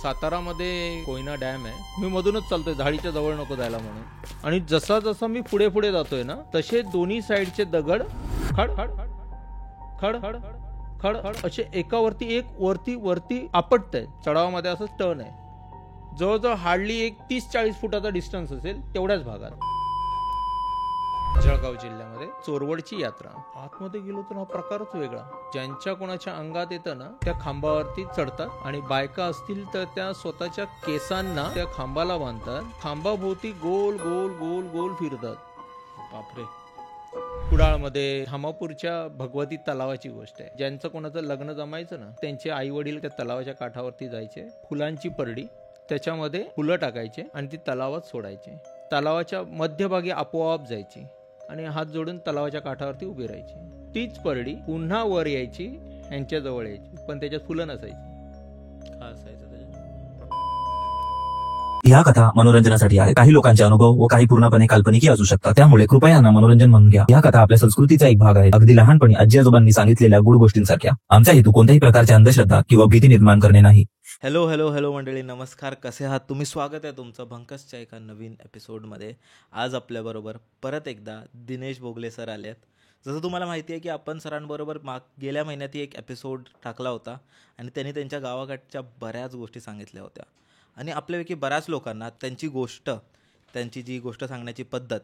सातारामध्ये कोयना डॅम आहे. मी मधूनच चालतोय, झाडीच्या जवळ नको जायला म्हणून. आणि जसा जसा मी पुढे पुढे जातोय ना, तसे दोन्ही साईडचे दगड खड खड खड खड खड असे एकावरती एक वरती आपटत आहे. चढावामध्ये असं टर्न आहे. जवळजवळ हार्डली एक 30-40 फुटाचा डिस्टन्स असेल तेवढ्याच भागात. जळगाव जिल्ह्यामध्ये चोरवडची यात्रा. आतमध्ये गेलो तर हा प्रकारच वेगळा. ज्यांच्या कोणाच्या अंगात येतं ना, त्या खांबावरती चढतात आणि बायका असतील तर त्या स्वतःच्या केसांना त्या खांबाला बांधतात. खांबाभोवती गोल गोल गोल गोल फिरतात. बापरे. कुडाळमध्ये धामापूरच्या भगवती तलावाची गोष्ट आहे. ज्यांचं कोणाचं लग्न जमायचं ना, त्यांचे आई वडील त्या तलावाच्या काठावरती जायचे. फुलांची परडी, त्याच्यामध्ये फुलं टाकायचे आणि ती तलावात सोडायचे. तलावाच्या मध्यभागी आपोआप जायची आणि हात जोडून तलावाच्या काठावरती उभी राहायची. तीच परडी पुन्हा वर यायची, यांच्या जवळ यायची, पण त्याच्यात फुलं नसायची. का असायचं त्याच्यात? या कथा मनोरंजनासाठी आहे. काही लोकांचे अनुभव व काही पूर्णपणे काल्पनिक असू शकतात. त्यामुळे कृपया यांना मनोरंजन म्हणून घ्या. या कथा आपल्या संस्कृतीचा एक भाग आहे. अगदी लहानपणी आजी आजोबांनी सांगितलेल्या गुड गोष्टींसारख्या. आमचा हेतू कोणत्याही प्रकारच्या अंधश्रद्धा किंवा भीती निर्माण करणे नाही. हॅलो मंडळी, नमस्कार. कसे आहात तुम्ही? स्वागत आहे तुमचं भंकसच्या एका नवीन एपिसोडमध्ये. आज आपल्याबरोबर परत एकदा दिनेश भोगले सर आले आहेत. जसं तुम्हाला माहिती आहे की आपण सरांबरोबर गेल्या महिन्यात एक एपिसोड टाकला होता आणि त्यांनी त्यांच्या गावाकडच्या बऱ्याच गोष्टी सांगितल्या होत्या. आणि आपल्यापैकी बऱ्याच लोकांना त्यांची जी गोष्ट सांगण्याची पद्धत,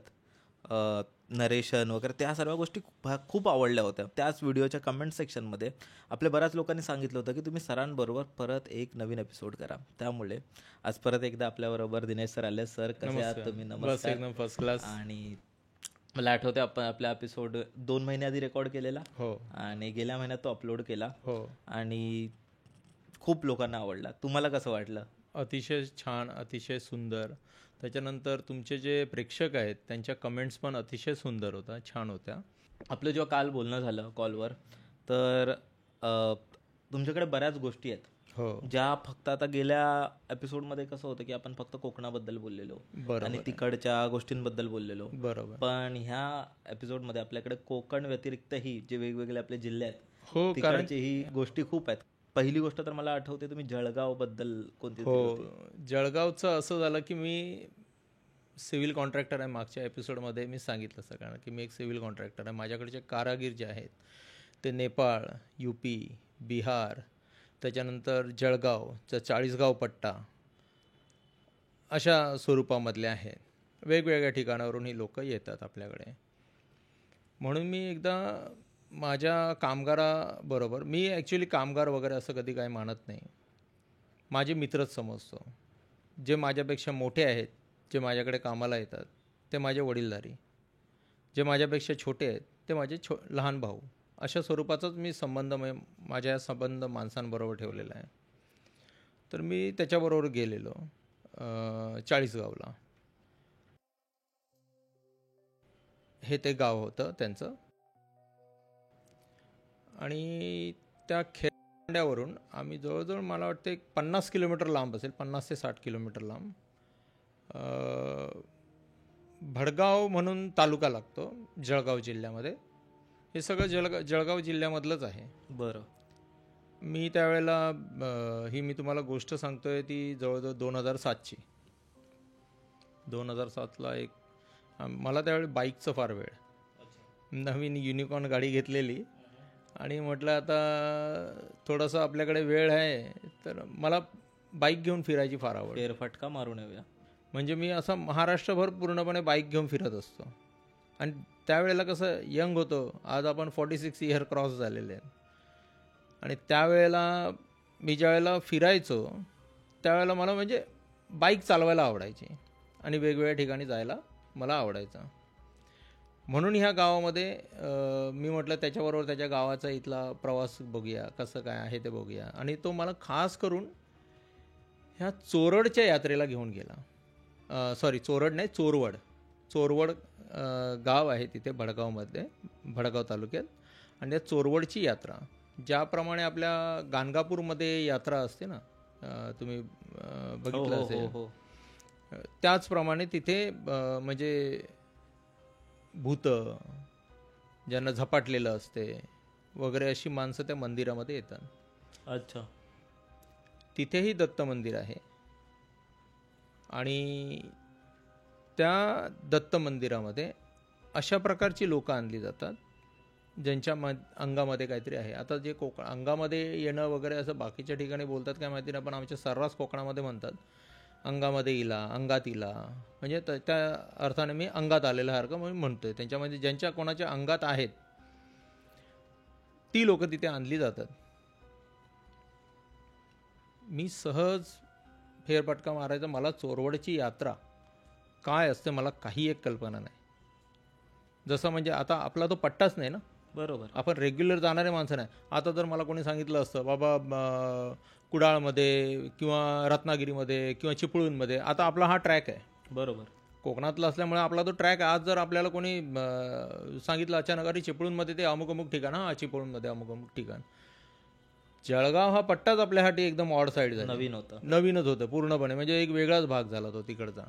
नरेशन वगैरे, त्या सर्व गोष्टी खूप आवडल्या होत्या. त्याच व्हिडिओच्या कमेंट सेक्शनमध्ये आपल्या बऱ्याच लोकांनी सांगितलं होतं की तुम्ही सरांबरोबर परत एक नवीन एपिसोड करा. त्यामुळे आज परत एकदा आपल्याबरोबर दिनेश सर आले. सर, कसे आहात तुम्ही? नमस्कार. एकदम फर्स्ट क्लास. आणि मला आठवते आपण आपला एपिसोड 2 महिने आधी रेकॉर्ड केलेला. हो. आणि गेल्या महिन्यात तो अपलोड केला. हो. आणि खूप लोकांना आवडला. तुम्हाला कसं वाटलं? अतिशय छान, अतिशय सुंदर. त्याच्यानंतर तुमचे जे प्रेक्षक आहेत त्यांच्या कमेंट्स पण अतिशय सुंदर होत्या, छान होत्या. आपलं जेव्हा काल बोलणं झालं कॉलवर, तर तुमच्याकडे बऱ्याच गोष्टी आहेत. हो. ज्या फक्त आता गेल्या एपिसोडमध्ये कसं होतं की आपण फक्त कोकणाबद्दल बोललेलो आणि तिकडच्या गोष्टींबद्दल बोललेलो. बरोबर. पण ह्या एपिसोडमध्ये आपल्याकडे कोकण व्यतिरिक्तही जे वेगवेगळे आपले जिल्हे आहेत, हो, तिकडचेही गोष्टी खूप आहेत. पहिली गोष्ट तर मला आठवते, तुम्ही जळगाव बद्दल कोणती? हो, जळगावचं असं झालं की मी सिव्हिल कॉन्ट्रॅक्टर आहे. मागच्या एपिसोडमध्ये मी सांगितलं सगळ्यांना की मी एक सिव्हिल कॉन्ट्रॅक्टर आहे. माझ्याकडचे कारागीर जे आहेत ते नेपाळ, UP, बिहार, त्याच्यानंतर जळगावचा 40गाव पट्टा, अशा स्वरूपामधले आहेत. वेगवेगळ्या ठिकाणावरून ही लोक येतात आपल्याकडे. म्हणून मी एकदा माझ्या कामगाराबरोबर, मी ॲक्च्युली कामगार वगैरे असं कधी काही मानत नाही, माझे मित्रच समजतो. जे माझ्यापेक्षा मोठे आहेत, जे माझ्याकडे कामाला येतात, ते माझे वडीलधारी. जे माझ्यापेक्षा छोटे आहेत ते माझे लहान भाऊ. अशा स्वरूपाचाच मी माझ्या संबंध माणसांबरोबर ठेवलेला आहे. तर मी त्याच्याबरोबर गेलेलो 40गावला. हे ते गाव होतं त्यांचं. आणि त्या खेड्यावरून आम्ही जवळजवळ, मला वाटतं, एक 50 किलोमीटर लांब असेल, 50 ते 60 किलोमीटर लांब भडगाव म्हणून तालुका लागतो जळगाव जिल्ह्यामध्ये. हे सगळं जळगाव जिल्ह्यामधलंच आहे. बरं. मी त्यावेळेला ही मी तुम्हाला गोष्ट सांगतोय ती जवळजवळ 2007ची. 2007ला मला त्यावेळी बाईकचं फार वेळ. नवीन युनिकॉर्न गाडी घेतलेली आणि म्हटलं आता थोडंसं आपल्याकडे वेळ आहे तर मला बाईक घेऊन फिरायची फार आवड. फेरफटका मारून येऊया म्हणजे मी असं महाराष्ट्रभर पूर्णपणे बाईक घेऊन फिरत असतो. आणि त्यावेळेला कसं यंग होतो, आज आपण 46 इयर क्रॉस झालेले आहेत. आणि त्यावेळेला मी ज्यावेळेला फिरायचो त्यावेळेला मला म्हणजे बाईक चालवायला आवडायची आणि वेगवेगळ्या ठिकाणी जायला मला आवडायचं. म्हणून ह्या गावामध्ये मी म्हटलं त्याच्याबरोबर त्याच्या गावाचा इथला प्रवास बघूया, कसं काय आहे ते बघूया. आणि तो मला खास करून ह्या चोरडच्या यात्रेला घेऊन गेला. चोरड नाही, चोरवड गाव आहे तिथे भडगावमध्ये, भडगाव तालुक्यात. आणि त्या चोरवडची यात्रा, ज्याप्रमाणे आपल्या गाणगापूरमध्ये यात्रा असते ना, तुम्ही बघितलं असेल, त्याचप्रमाणे तिथे म्हणजे भूत, ज्यांना झपाटलेलं असते वगैरे, अशी माणसं त्या मंदिरामध्ये येतात. अच्छा. तिथेही दत्त मंदिर आहे. आणि त्या दत्त मंदिरामध्ये अशा प्रकारची लोकं आणली जातात ज्यांच्या अंगामध्ये काहीतरी आहे. आता जे अंगामध्ये येणं वगैरे असं बाकीच्या ठिकाणी बोलतात काय माहिती नाही, पण आमच्या सर्रास कोकणामध्ये म्हणतात अंगामध्ये इला, अंगात इला, म्हणजे त्या अर्थाने मी अंगात आलेल्यासारखं म्हणून म्हणतोय. त्यांच्यामध्ये ज्यांच्या कोणाच्या अंगात आहेत ती लोकं तिथे आणली जातात. मी सहज फेरफटका मारायचा. मला चोरवडची यात्रा काय असते मला काही एक कल्पना नाही. जसं म्हणजे आता आपला तो पट्टाच नाही ना, बरोबर. आपण रेग्युलर जाणारे माणसं नाही. आता जर मला कोणी सांगितलं असतं बाबा कुडाळमध्ये किंवा रत्नागिरीमध्ये किंवा चिपळूणमध्ये, आता आपला हा ट्रॅक आहे, बरोबर, कोकणातला असल्यामुळे आपला तो ट्रॅक. आज जर आपल्याला कोणी सांगितलं अचानक अरे चिपळूणमध्ये ते अमुक अमुक ठिकाण, हा चिपळूणमध्ये अमुक अमुक ठिकाण, जळगाव हा पट्टाच आपल्यासाठी एकदम ऑड साईड झाला, नवीनच होतं पूर्णपणे, म्हणजे एक वेगळाच भाग झाला तो तिकडचा.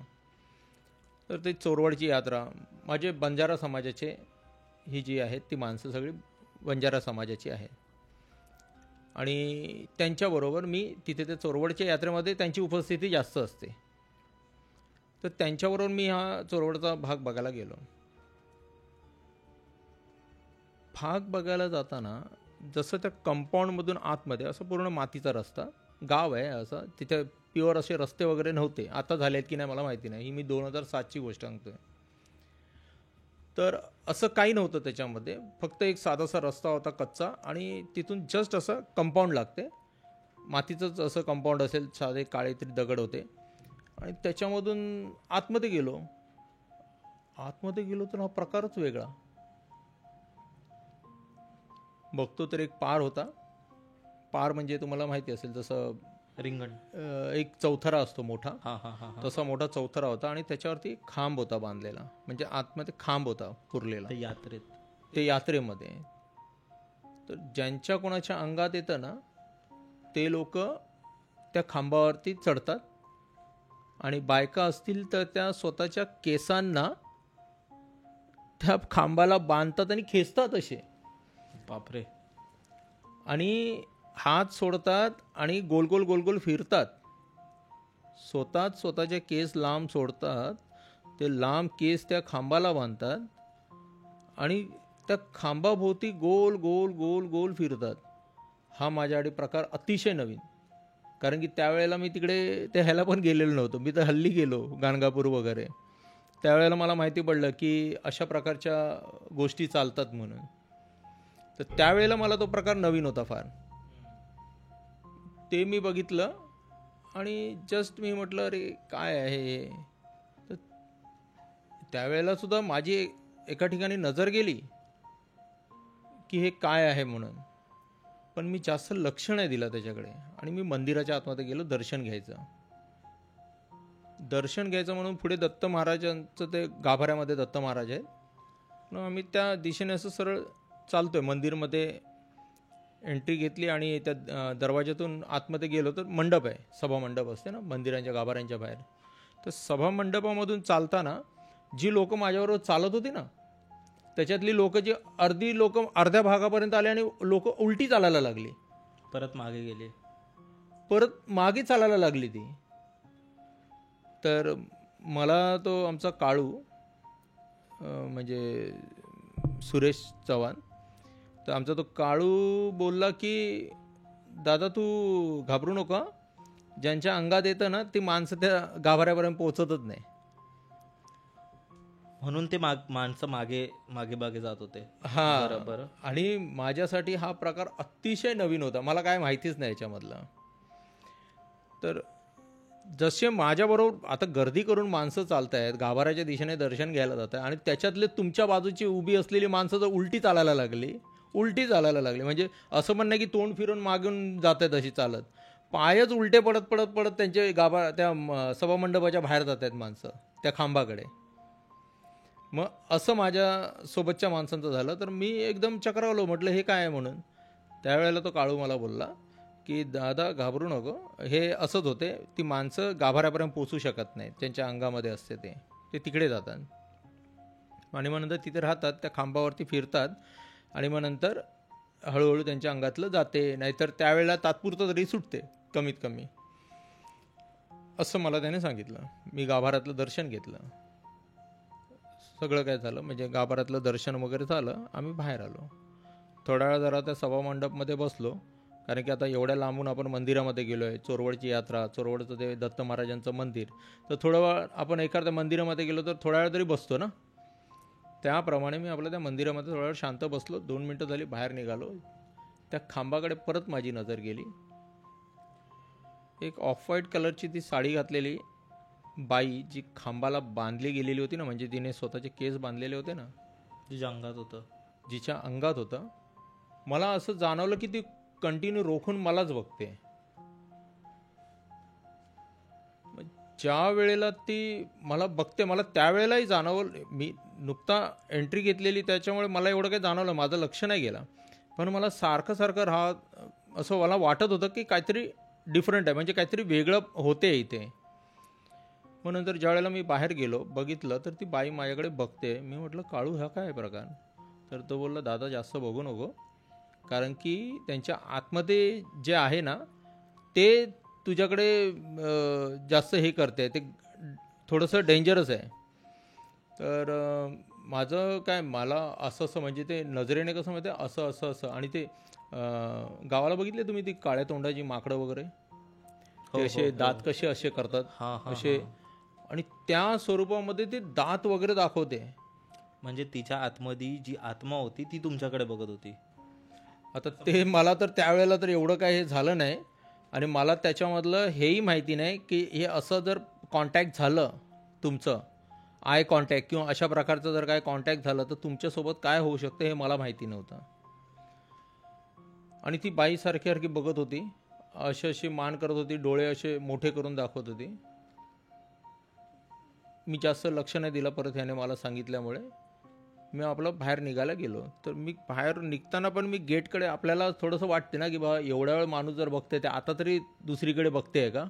तर ते चोरवडची यात्रा माझे बंजारा समाजाचे ही जी आहेत ती माणसं सगळी बंजारा समाजाची आहे. आणि त्यांच्याबरोबर मी तिथे त्या चोरवडच्या यात्रेमध्ये त्यांची उपस्थिती जास्त असते. तर त्यांच्याबरोबर मी हा चोरवडचा भाग बघायला गेलो. भाग बघायला जाताना जसं त्या कंपाऊंडमधून आतमध्ये असं पूर्ण मातीचा रस्ता, गाव आहे असं, तिथे प्युअर असे रस्ते वगैरे नव्हते. आता झाले आहेत की नाही मला माहिती नाही, ही मी 2007ची गोष्ट सांगतोय. तर असं काही नव्हतं त्याच्यामध्ये, फक्त एक साधासा रस्ता होता कच्चा, आणि तिथून जस्ट असं कंपाऊंड लागते, मातीचंच असं कंपाऊंड असेल, साधे काळे तरी दगड होते. आणि त्याच्यामधून आतमध्ये गेलो तर हा प्रकारच वेगळा. बघतो तर एक पार होता. पार म्हणजे तुम्हाला माहिती असेल जसं रिंगण, एक चौथरा असतो मोठा, तसा मोठा चौथरा होता. आणि त्याच्यावरती खांब होता बांधलेला, म्हणजे आतमध्ये खांब होता पुरलेला ते यात्रेमध्ये. तर ज्यांच्या कोणाच्या अंगात येतं ना ते लोक त्या खांबावरती चढतात, आणि बायका असतील तर त्या स्वतःच्या केसांना त्या खांबाला बांधतात आणि खेचतात असे. बापरे. आणि हात सोडतात आणि गोल गोल गोल गोल फिरतात. स्वतःचे केस लांब सोडतात, ते लांब केस त्या खांबाला बांधतात आणि त्या खांबाभोवती गोल गोल गोल गोल फिरतात. हा माझ्याकडे प्रकार अतिशय नवीन, कारण की त्यावेळेला मी तिकडे त्या ह्याला पण गेलेलो नव्हतो. मी तर हल्ली गेलो गाणगापूर वगैरे, त्यावेळेला मला माहिती पडलं की अशा प्रकारच्या गोष्टी चालतात म्हणून. तर त्यावेळेला मला तो प्रकार नवीन होता फार. ते मी बघितलं आणि जस्ट मी म्हटलं अरे काय आहे हे. तर त्यावेळेला सुद्धा माझी एका ठिकाणी नजर गेली की हे काय आहे म्हणून, पण मी जास्त लक्ष नाही दिलं त्याच्याकडे. आणि मी मंदिराच्या आतमध्ये गेलो दर्शन घ्यायचं म्हणून पुढे दत्त महाराजांचं ते गाभाऱ्यामध्ये दत्त महाराज आहेत. आम्ही त्या दिशेने असं सरळ चालतोय, मंदिरमध्ये एंट्री घेतली आणि त्या दरवाज्यातून आतमध्ये गेलो तर मंडप आहे, सभा मंडप असते ना मंदिरांच्या गाभाऱ्यांच्या बाहेर. तर सभा मंडपामधून चालताना जी लोक माझ्याबरोबर चालत होती ना, त्याच्यातली लोक जी अर्धी लोक अर्ध्या भागापर्यंत आले आणि लोक उलटी चालायला लागली, परत मागे चालायला लागली ती. तर मला तो आमचा काळू म्हणजे सुरेश चव्हाण, तर आमचा तो काळू बोलला की दादा तू घाबरू नका, ज्यांच्या अंगात येतं ना ती माणसं त्या गाभाऱ्यापर्यंत पोहोचतच नाही. म्हणून ते माणसं मागे जात होते. हा बरोबर. आणि माझ्यासाठी हा प्रकार अतिशय नवीन होता, मला काय माहितीच नाही याच्यामधला. तर जसे माझ्याबरोबर आता गर्दी करून माणसं चालत आहेत, गाभाऱ्याच्या दिशेने दर्शन घ्यायला जात आहे, आणि त्याच्यातले तुमच्या बाजूची उभी असलेली माणसं जर उलटी चालायला लागली, म्हणजे असं पण नाही की तोंड फिरून मागून जात आहेत अशी चालत, पायच उलटे पडत त्यांचे त्या सभामंडपाच्या बाहेर जात आहेत माणसं त्या खांबाकडे. मग असं माझ्या सोबतच्या माणसांचं झालं. तर मी एकदम चक्रावलो, म्हटलं हे काय आहे म्हणून. त्यावेळेला तो काळू मला बोलला की दादा घाबरू नको, हे असंच होते, ती माणसं गाभाऱ्यापर्यंत पोचू शकत नाहीत, त्यांच्या अंगामध्ये असते ते तिकडे जातात, आणि मग नंतर तिथे राहतात, त्या खांबावरती फिरतात, आणि मग नंतर हळूहळू त्यांच्या अंगातलं जाते, नाहीतर त्यावेळेला तात्पुरतं तरी सुटते. कमीत कमी, असं मला त्याने सांगितलं. मी गाभाऱ्यातलं दर्शन घेतलं, सगळं काय झालं, म्हणजे गाभाऱ्यातलं दर्शन वगैरे झालं. आम्ही बाहेर आलो. थोड्या वेळा जरा त्या सभामंडपमध्ये बसलो, कारण की आता एवढ्या लांबून आपण मंदिरामध्ये गेलो आहे. चोरवडची यात्रा, चोरवडचं ते दत्त महाराजांचं मंदिर, तर थोडा वेळ आपण एखाद्या मंदिरामध्ये गेलो तर थोड्या वेळ तरी बसतो ना. त्याप्रमाणे मी आपल्या त्या मंदिरामध्ये थोडा वेळ शांत बसलो. 2 मिनटं झाली, बाहेर निघालो. त्या खांबाकडे परत माझी नजर गेली. एक ऑफ व्हाईट कलरची ती साडी घातलेली बाई, जी खांबाला बांधली गेलेली होती ना, म्हणजे तिने स्वतःचे केस बांधलेले होते ना, तिच्या अंगात होतं. जिच्या अंगात होतं. मला असं जाणवलं की ती कंटिन्यू रोखून मलाच बघते. ज्या वेळेला ती मला बघते, मला त्यावेळेलाही जाणवलं, मी नुकता एंट्री घेतलेली त्याच्यामुळे मला एवढं काही जाणवलं, माझं लक्ष नाही गेलं. पण मला सारखं सारखं असं मला वाटत होतं की काहीतरी डिफरंट आहे, म्हणजे काहीतरी वेगळं होते इथे. मग नंतर ज्या वेळेला मी बाहेर गेलो, बघितलं तर ती बाई माझ्याकडे बघते. मी म्हटलं, काळू हा काय प्रकार? तर तो बोलला, दादा जास्त बघू नको, कारण की त्यांच्या आतमध्ये जे आहे ना ते तुझ्याकडे जास्त हे करते, ते थोडंसं डेंजरस आहे. तर माझं काय, मला असं म्हणजे ते नजरेने कसं माहिती आहे, असं आणि ते गावाला बघितले तुम्ही ती काळ्या तोंडाची माकडं वगैरे, ते असे दात कसे असे करतात असे, आणि त्या स्वरूपामध्ये ते दात वगैरे दाखवते. म्हणजे तिच्या आतमध्ये जी आत्मा होती ती तुमच्याकडे बघत होती. आता ते मला तर त्यावेळेला तर एवढं काय हे झालं नाही, आणि मला त्याच्यामधलं हेही माहिती नाही की हे असं जर कॉन्टॅक्ट झालं तुमचं, आय कॉन्टॅक्ट किंवा अशा प्रकारचं जर काय कॉन्टॅक्ट झालं तर तुमच्यासोबत काय होऊ शकतं हे मला माहिती नव्हतं. आणि ती बाई सारखी बघत होती, अशी मान करत होती, डोळे असे मोठे करून दाखवत होती. मी जास्त लक्ष नाही दिलं. परत ह्याने मला सांगितल्यामुळे मी आपलं बाहेर निघायला गेलो. तर मी बाहेर निघताना पण मी गेटकडे, आपल्याला थोडंसं वाटते ना की बा एवढ्या वेळ माणूस जर बघते ते आता तरी दुसरीकडे बघते आहे का,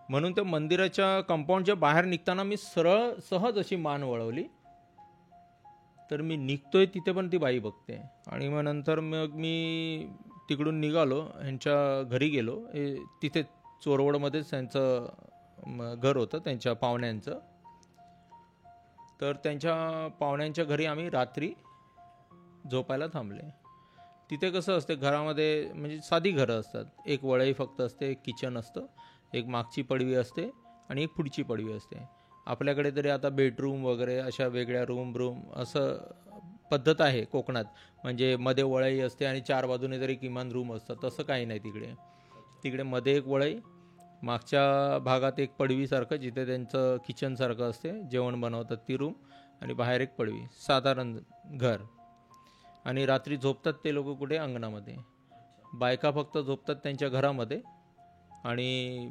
म्हणून त्या मंदिराच्या कंपाऊंडच्या बाहेर निघताना मी सहज अशी मान वळवली. तर मी निघतोय तिथे पण ती बाई बघते. आणि मग नंतर मग मी तिकडून निघालो, ह्यांच्या घरी गेलो. तिथे चोरवडमध्येच त्यांचं घर होतं, त्यांच्या पाहुण्यांचं. तर त्यांच्या पाहुण्यांच्या घरी आम्ही रात्री झोपायला थांबले. तिथे कसं असते घरामध्ये, म्हणजे साधी घरं असतात. एक वळई फक्त असते, एक किचन असतं, एक मागची पडवी असते आणि एक पुढची पडवी असते. आपल्याकडे तरी आता बेडरूम वगैरे अशा वेगळ्या रूम असं पद्धत आहे कोकणात, म्हणजे मध्ये वळई असते आणि 4 बाजूने तरी किमान रूम असतात. तसं काही नाही तिकडे मध्ये एक वळई, मागच्या भागात एक पडवीसारखं जिथे त्यांचं किचनसारखं असते, जेवण बनवतात ती रूम, आणि बाहेर एक पडवी, साधारण घर. आणि रात्री झोपतात ते लोक कुठे, अंगणामध्ये. बायका फक्त झोपतात त्यांच्या घरामध्ये, आणि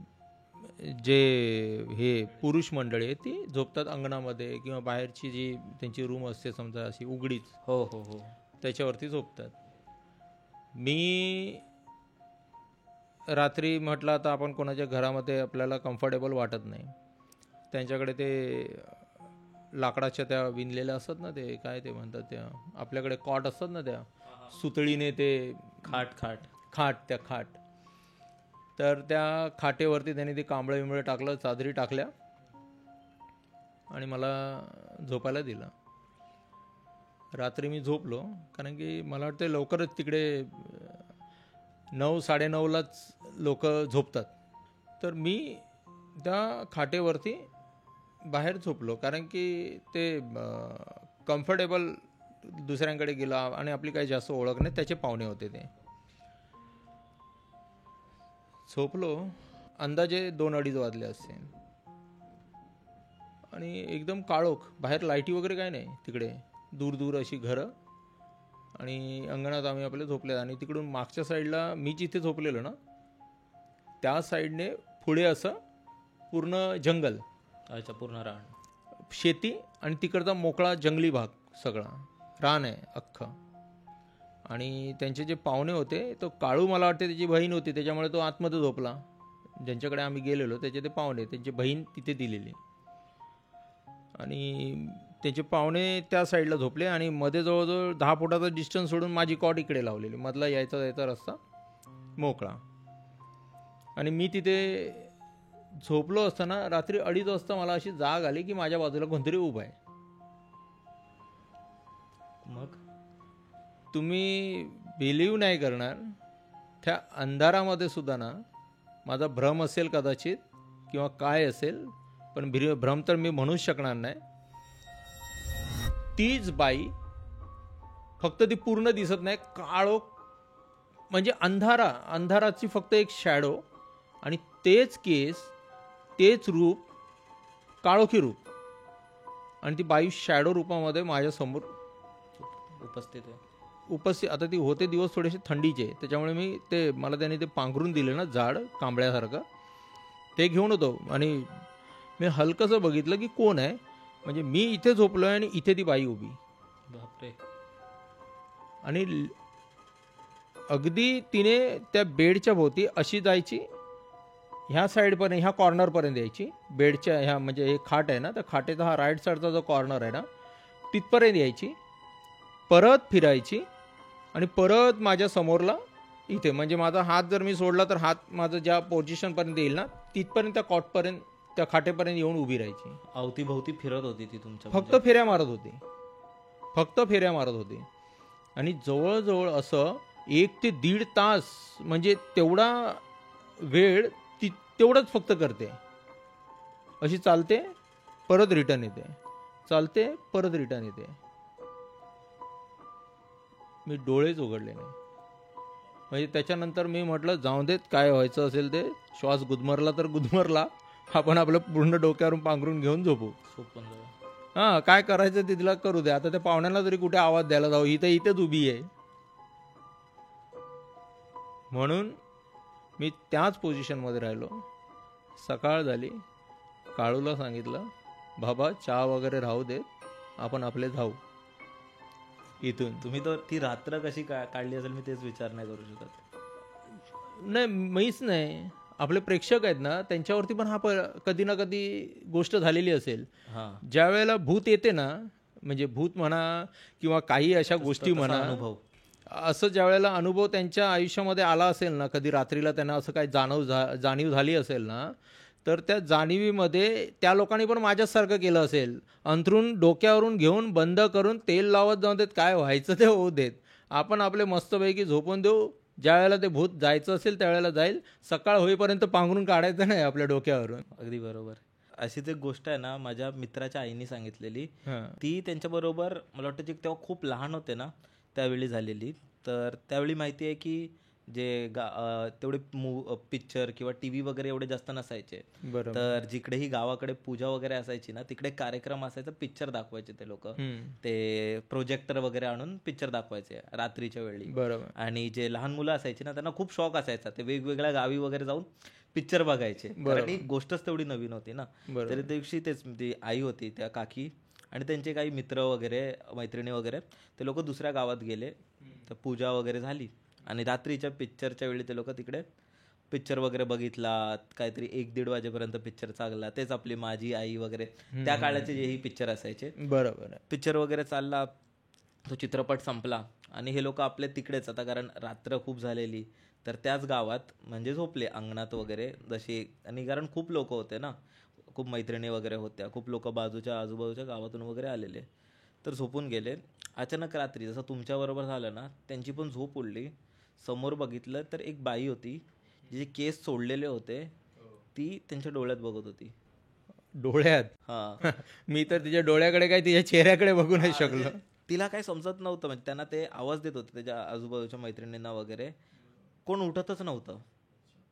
जे हे पुरुष मंडळी आहे ती झोपतात अंगणामध्ये किंवा बाहेरची जी त्यांची रूम असते समजा अशी उघडीच, हो त्याच्यावरती झोपतात. मी रात्री म्हटलं आता आपण कोणाच्या घरामध्ये आपल्याला कम्फर्टेबल वाटत नाही, त्यांच्याकडे ते लाकडाच्या त्या विणलेल्या असतात ना, ते काय ते म्हणतात, त्या आपल्याकडे कॉट असतात ना, त्या सुतळीने ते खाट, तर त्या खाटेवरती त्यांनी ते कांबळं विंबळं टाकलं, चादरी टाकल्या आणि मला झोपायला दिलं. रात्री मी झोपलो, कारण की मला वाटतं लवकरच तिकडे 9, 9:30लाच लोक झोपतात. तर मी त्या खाटेवरती बाहेर झोपलो, कारण की ते कम्फर्टेबल दुसऱ्यांकडे गेला आणि आपली काही जास्त ओळख नाही, त्याचे पाहुणे होते. ते झोपलो, अंदाजे 2-2:30 वाजले असते, आणि एकदम काळोख, बाहेर लाईटी वगैरे काय नाही, तिकडे दूर अशी घरं, आणि अंगणात आम्ही आपले झोपले. आणि तिकडून मागच्या साईडला मी जिथे झोपलेलो ना, त्या साईडने पुढे असं पूर्ण जंगल, पूर्ण रान, शेती, आणि तिकडचा मोकळा जंगली भाग, सगळा रान आहे अख्खं. आणि त्यांचे जे पाहुणे होते, तो काळू मला वाटते त्याची बहीण होती, त्याच्यामुळे तो आतमध्ये झोपला. ज्यांच्याकडे आम्ही गेलेलो त्याचे ते पाहुणे, त्यांची बहीण तिथे दिलेली, आणि त्याचे पाहुणे त्या साईडला झोपले. आणि मध्ये जवळजवळ 10 फुटाचा डिस्टन्स सोडून माझी कॉट इकडे लावलेली, मधला यायचा रस्ता मोकळा. आणि मी तिथे झोपलो असताना रात्री 2:30 वाजता मला अशी जाग आली की माझ्या बाजूला कोणतरी उभं आहे. मग तुम्ही बिलीव्ह नाही करणार, त्या अंधारामध्ये सुद्धा ना, माझा भ्रम असेल कदाचित किंवा काय असेल, पण भ्रम तर मी म्हणूच शकणार नाही. तीच बाई, फक्त ती पूर्ण दिसत नाही, काळोख म्हणजे अंधाराची फक्त एक शॅडो, आणि तेच केस, तेच रूप, काळोखी रूप, आणि ती बाई शॅडो रूपामध्ये माझ्यासमोर उपस्थित. आता ती होते दिवस थोडेसे थंडीचे, त्याच्यामुळे मला त्याने ते पांघरून दिले ना जाड कांबळ्यासारखं, ते घेऊन होतो. आणि मी हलकंसं बघितलं की कोण आहे, म्हणजे मी इथे झोपलोय आणि इथे ती बाई उभी. बापरे. आणि अगदी तिने त्या बेडच्या भोवती अशी जायची, ह्या साईडपर्यंत, ह्या कॉर्नरपर्यंत यायची बेडच्या, ह्या म्हणजे एक खाट आहे ना, त्या खाटेचा हा राईट साईडचा जो कॉर्नर आहे ना, तिथपर्यंत यायची, परत फिरायची, आणि परत माझ्या समोरला इथे, म्हणजे माझा हात जर मी सोडला तर हात माझं ज्या पोझिशनपर्यंत येईल ना, तिथपर्यंत त्या कॉटपर्यंत, त्या खाटेपर्यंत येऊन उभी राहायची. अवतीभोवती फिरत होती ती तुमच्या, फक्त फेऱ्या मारत होती. आणि जवळजवळ असं 1 ते 1.5 तास, म्हणजे तेवढा वेळ ती तेवढंच फक्त करते. अशी चालते, परत रिटर्न येते, चालते, परत रिटर्न येते. मी डोळेच उघडले नाही. म्हणजे त्याच्यानंतर मी म्हटलं जाऊ देत, काय व्हायचं असेल ते, श्वास गुदमरला तर गुदमरला, आपण आपलं पूर्ण डोक्यावरून पांघरून घेऊन झोपू. हां, काय करायचं ते तिला करू दे. आता त्या पाहुण्यांना तरी कुठे आवाज द्यायला जाऊ, इथेच उभी आहे. म्हणून मी त्याच पोझिशनमध्ये राहिलो. सकाळ झाली, काळूला सांगितलं, बाबा चहा वगैरे राहू देत, आपण आपले जाऊ इथून. तुम्ही तर ती रात्र कशी काढली असेल मी तेच विचार नाही करू शकत. नाही, मीच नाही, आपले प्रेक्षक आहेत ना, त्यांच्यावरती पण हा कधी ना कधी गोष्ट झालेली असेल. ज्या वेळेला भूत येते ना, म्हणजे भूत म्हणा किंवा काही अशा गोष्टी म्हणा, अनुभव, असं ज्या वेळेला अनुभव त्यांच्या आयुष्यामध्ये आला असेल ना, कधी रात्रीला त्यांना असं काही जाणीव झाली असेल ना, तर त्या जाणीवीमध्ये त्या लोकांनी पण माझ्यासारखं केलं असेल. अंथरून डोक्यावरून घेऊन बंद करून तेल लावत जाऊन देत, काय व्हायचं ते होऊ देत, आपण आपले मस्तपैकी झोपून देऊ. ज्या वेळेला ते भूत जायचं असेल त्यावेळेला जाईल, सकाळ होईपर्यंत पांघरून काढायचं नाही आपल्या डोक्यावरून. अगदी बरोबर. अशीच एक गोष्ट आहे ना, माझ्या मित्राच्या आईने सांगितलेली. ती त्यांच्याबरोबर मला वाटतं जे तेव्हा खूप लहान होते ना त्यावेळी झालेली. तर त्यावेळी माहिती आहे की जे तेवढे पिक्चर किंवा टी व्ही वगैरे एवढे जास्त नसायचे. तर जिकडेही गावाकडे पूजा वगैरे असायची ना, तिकडे कार्यक्रम असायचा, पिक्चर दाखवायचे ते लोक, ते प्रोजेक्टर वगैरे आणून पिक्चर दाखवायचे रात्रीच्या वेळी. आणि जे लहान मुलं असायची ना, त्यांना खूप शौक असायचा, ते वेगवेगळ्या गावी वगैरे जाऊन पिक्चर बघायचे, कारण ही गोष्टच तेवढी नवीन होती ना. तर दिवशी तेच ती आई होती, त्या काकी आणि त्यांचे काही मित्र वगैरे, मैत्रिणी वगैरे, ते लोक दुसऱ्या गावात गेले. तर पूजा वगैरे झाली आणि रात्रीच्या पिक्चरच्या वेळी ते लोक तिकडे पिक्चर वगैरे बघितला. काहीतरी 1-1:30 वाजेपर्यंत पिक्चर चालला. तेच आपली माझी आई वगैरे त्या काळाचे जेही पिक्चर असायचे. बरोबर. पिक्चर वगैरे चालला, तो चित्रपट संपला आणि हे लोक आपले तिकडेच, आता कारण रात्र खूप झालेली, तर त्याच गावात म्हणजे झोपले अंगणात वगैरे जशी. आणि कारण खूप लोक होते ना, खूप मैत्रिणी वगैरे होत्या, खूप लोक बाजूच्या आजूबाजूच्या गावातून वगैरे आलेले, तर झोपून गेले. अचानक रात्री जसं तुमच्याबरोबर झालं ना, त्यांची पण झोप उडली. समोर बघितलं तर एक बाई होती, जे केस सोडलेले होते, ती त्यांच्या डोळ्यात बघत होती. डोळ्यात? हां. मी तर तिच्या डोळ्याकडे काय, तिच्या चेहऱ्याकडे बघू नाही शकलो. तिला काय समजत नव्हतं, म्हणजे त्यांना ते आवाज देत होते त्याच्या आजूबाजूच्या मैत्रिणींना वगैरे, कोण उठतच नव्हतं.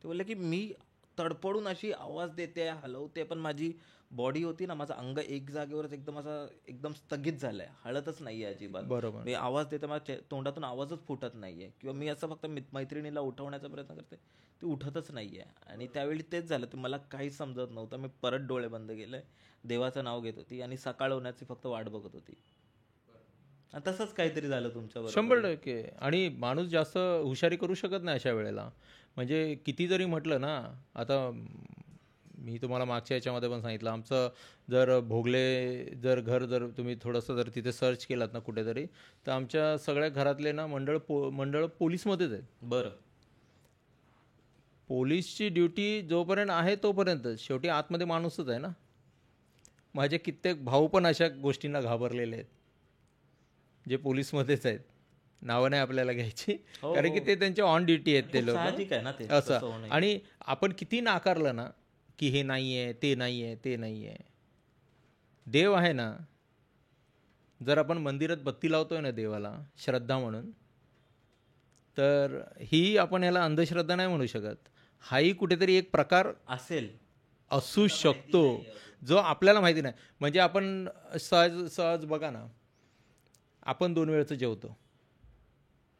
ते बोलले की मी तडपडून अशी आवाज देते, हलवते, पण माझी बॉडी होती ना, माझं अंग एक जागेवरच एकदम स्थगित झालंय, हलतच नाहीये अजिबात. बरोबर. मी आवाज देते, माझ्या तोंडातून आवाजच फुटत नाहीये, किंवा मी असं फक्त मैत्रिणीला उठवण्याचा प्रयत्न करते, ती उठतच नाहीये. आणि त्यावेळी तेच झालं, ते मला काहीच समजत नव्हतं. मी परत डोळे बंद केले, देवाचं नाव घेत होती आणि सकाळ होण्याची फक्त वाट बघत होती. तसंच काहीतरी झालं तुमच्याबरोबर. 100%. आणि माणूस जास्त हुशारी करू शकत नाही अशा वेळेला. म्हणजे किती जरी म्हटलं ना, आता मी तुम्हाला मागच्या याच्यामध्ये पण सांगितलं, आमचं जर भोगले घर तुम्ही थोडंसं जर तिथे सर्च केलात ना कुठेतरी, तर आमच्या सगळ्या घरातले ना मंडळ पोलीसमध्येच आहेत. बरं. पोलीसची ड्युटी जोपर्यंत आहे तोपर्यंतच. शेवटी आतमध्ये माणूसच आहे ना. माझे कित्येक भाऊ पण अशा गोष्टींना घाबरलेले आहेत, जे पोलीसमध्येच आहेत. नावं नाही आपल्याला घ्यायची, हो, कारण की हो. ते त्यांच्या ऑन ड्युटी आहेत ते खूप लोक. साहजिक आहे ना ते असं. तसं होणं. आणि आपण किती नाकारलं ना की हे नाही आहे, ते नाही आहे, ते नाही आहे. देव आहे ना, जर आपण मंदिरात बत्ती लावतोय ना देवाला श्रद्धा म्हणून, तर ही आपण याला अंधश्रद्धा नाही म्हणू शकत. हाही कुठेतरी एक प्रकार असेल. असू शकतो जो आपल्याला माहिती नाही. म्हणजे आपण सहज सहज बघा ना, आपण 2 वेळचं जेवतो,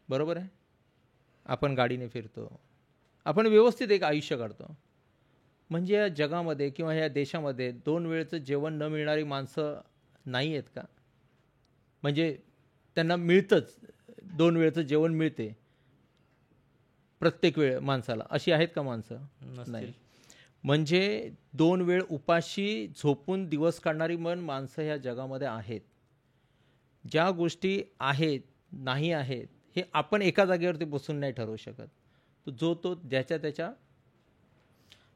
बरोबर आहे. आपण गाडीने फिरतो, आपण व्यवस्थित एक आयुष्य काढतो. म्हणजे या जगामध्ये किंवा या देशामध्ये 2 वेळचं जेवण न मिळणारी माणसं नाही आहेत का? म्हणजे त्यांना मिळतंच, 2 वेळचं जेवण मिळते प्रत्येक वेळ माणसाला, अशी आहेत का माणसं? नाही. म्हणजे 2 वेळ उपाशी झोपून दिवस काढणारी माणसं ह्या जगामध्ये आहेत. ज्या गोष्टी आहेत नाही आहेत हे आपण एका जागेवरती बसून नाही ठरवू शकत. तो ज्याच्या त्याच्या.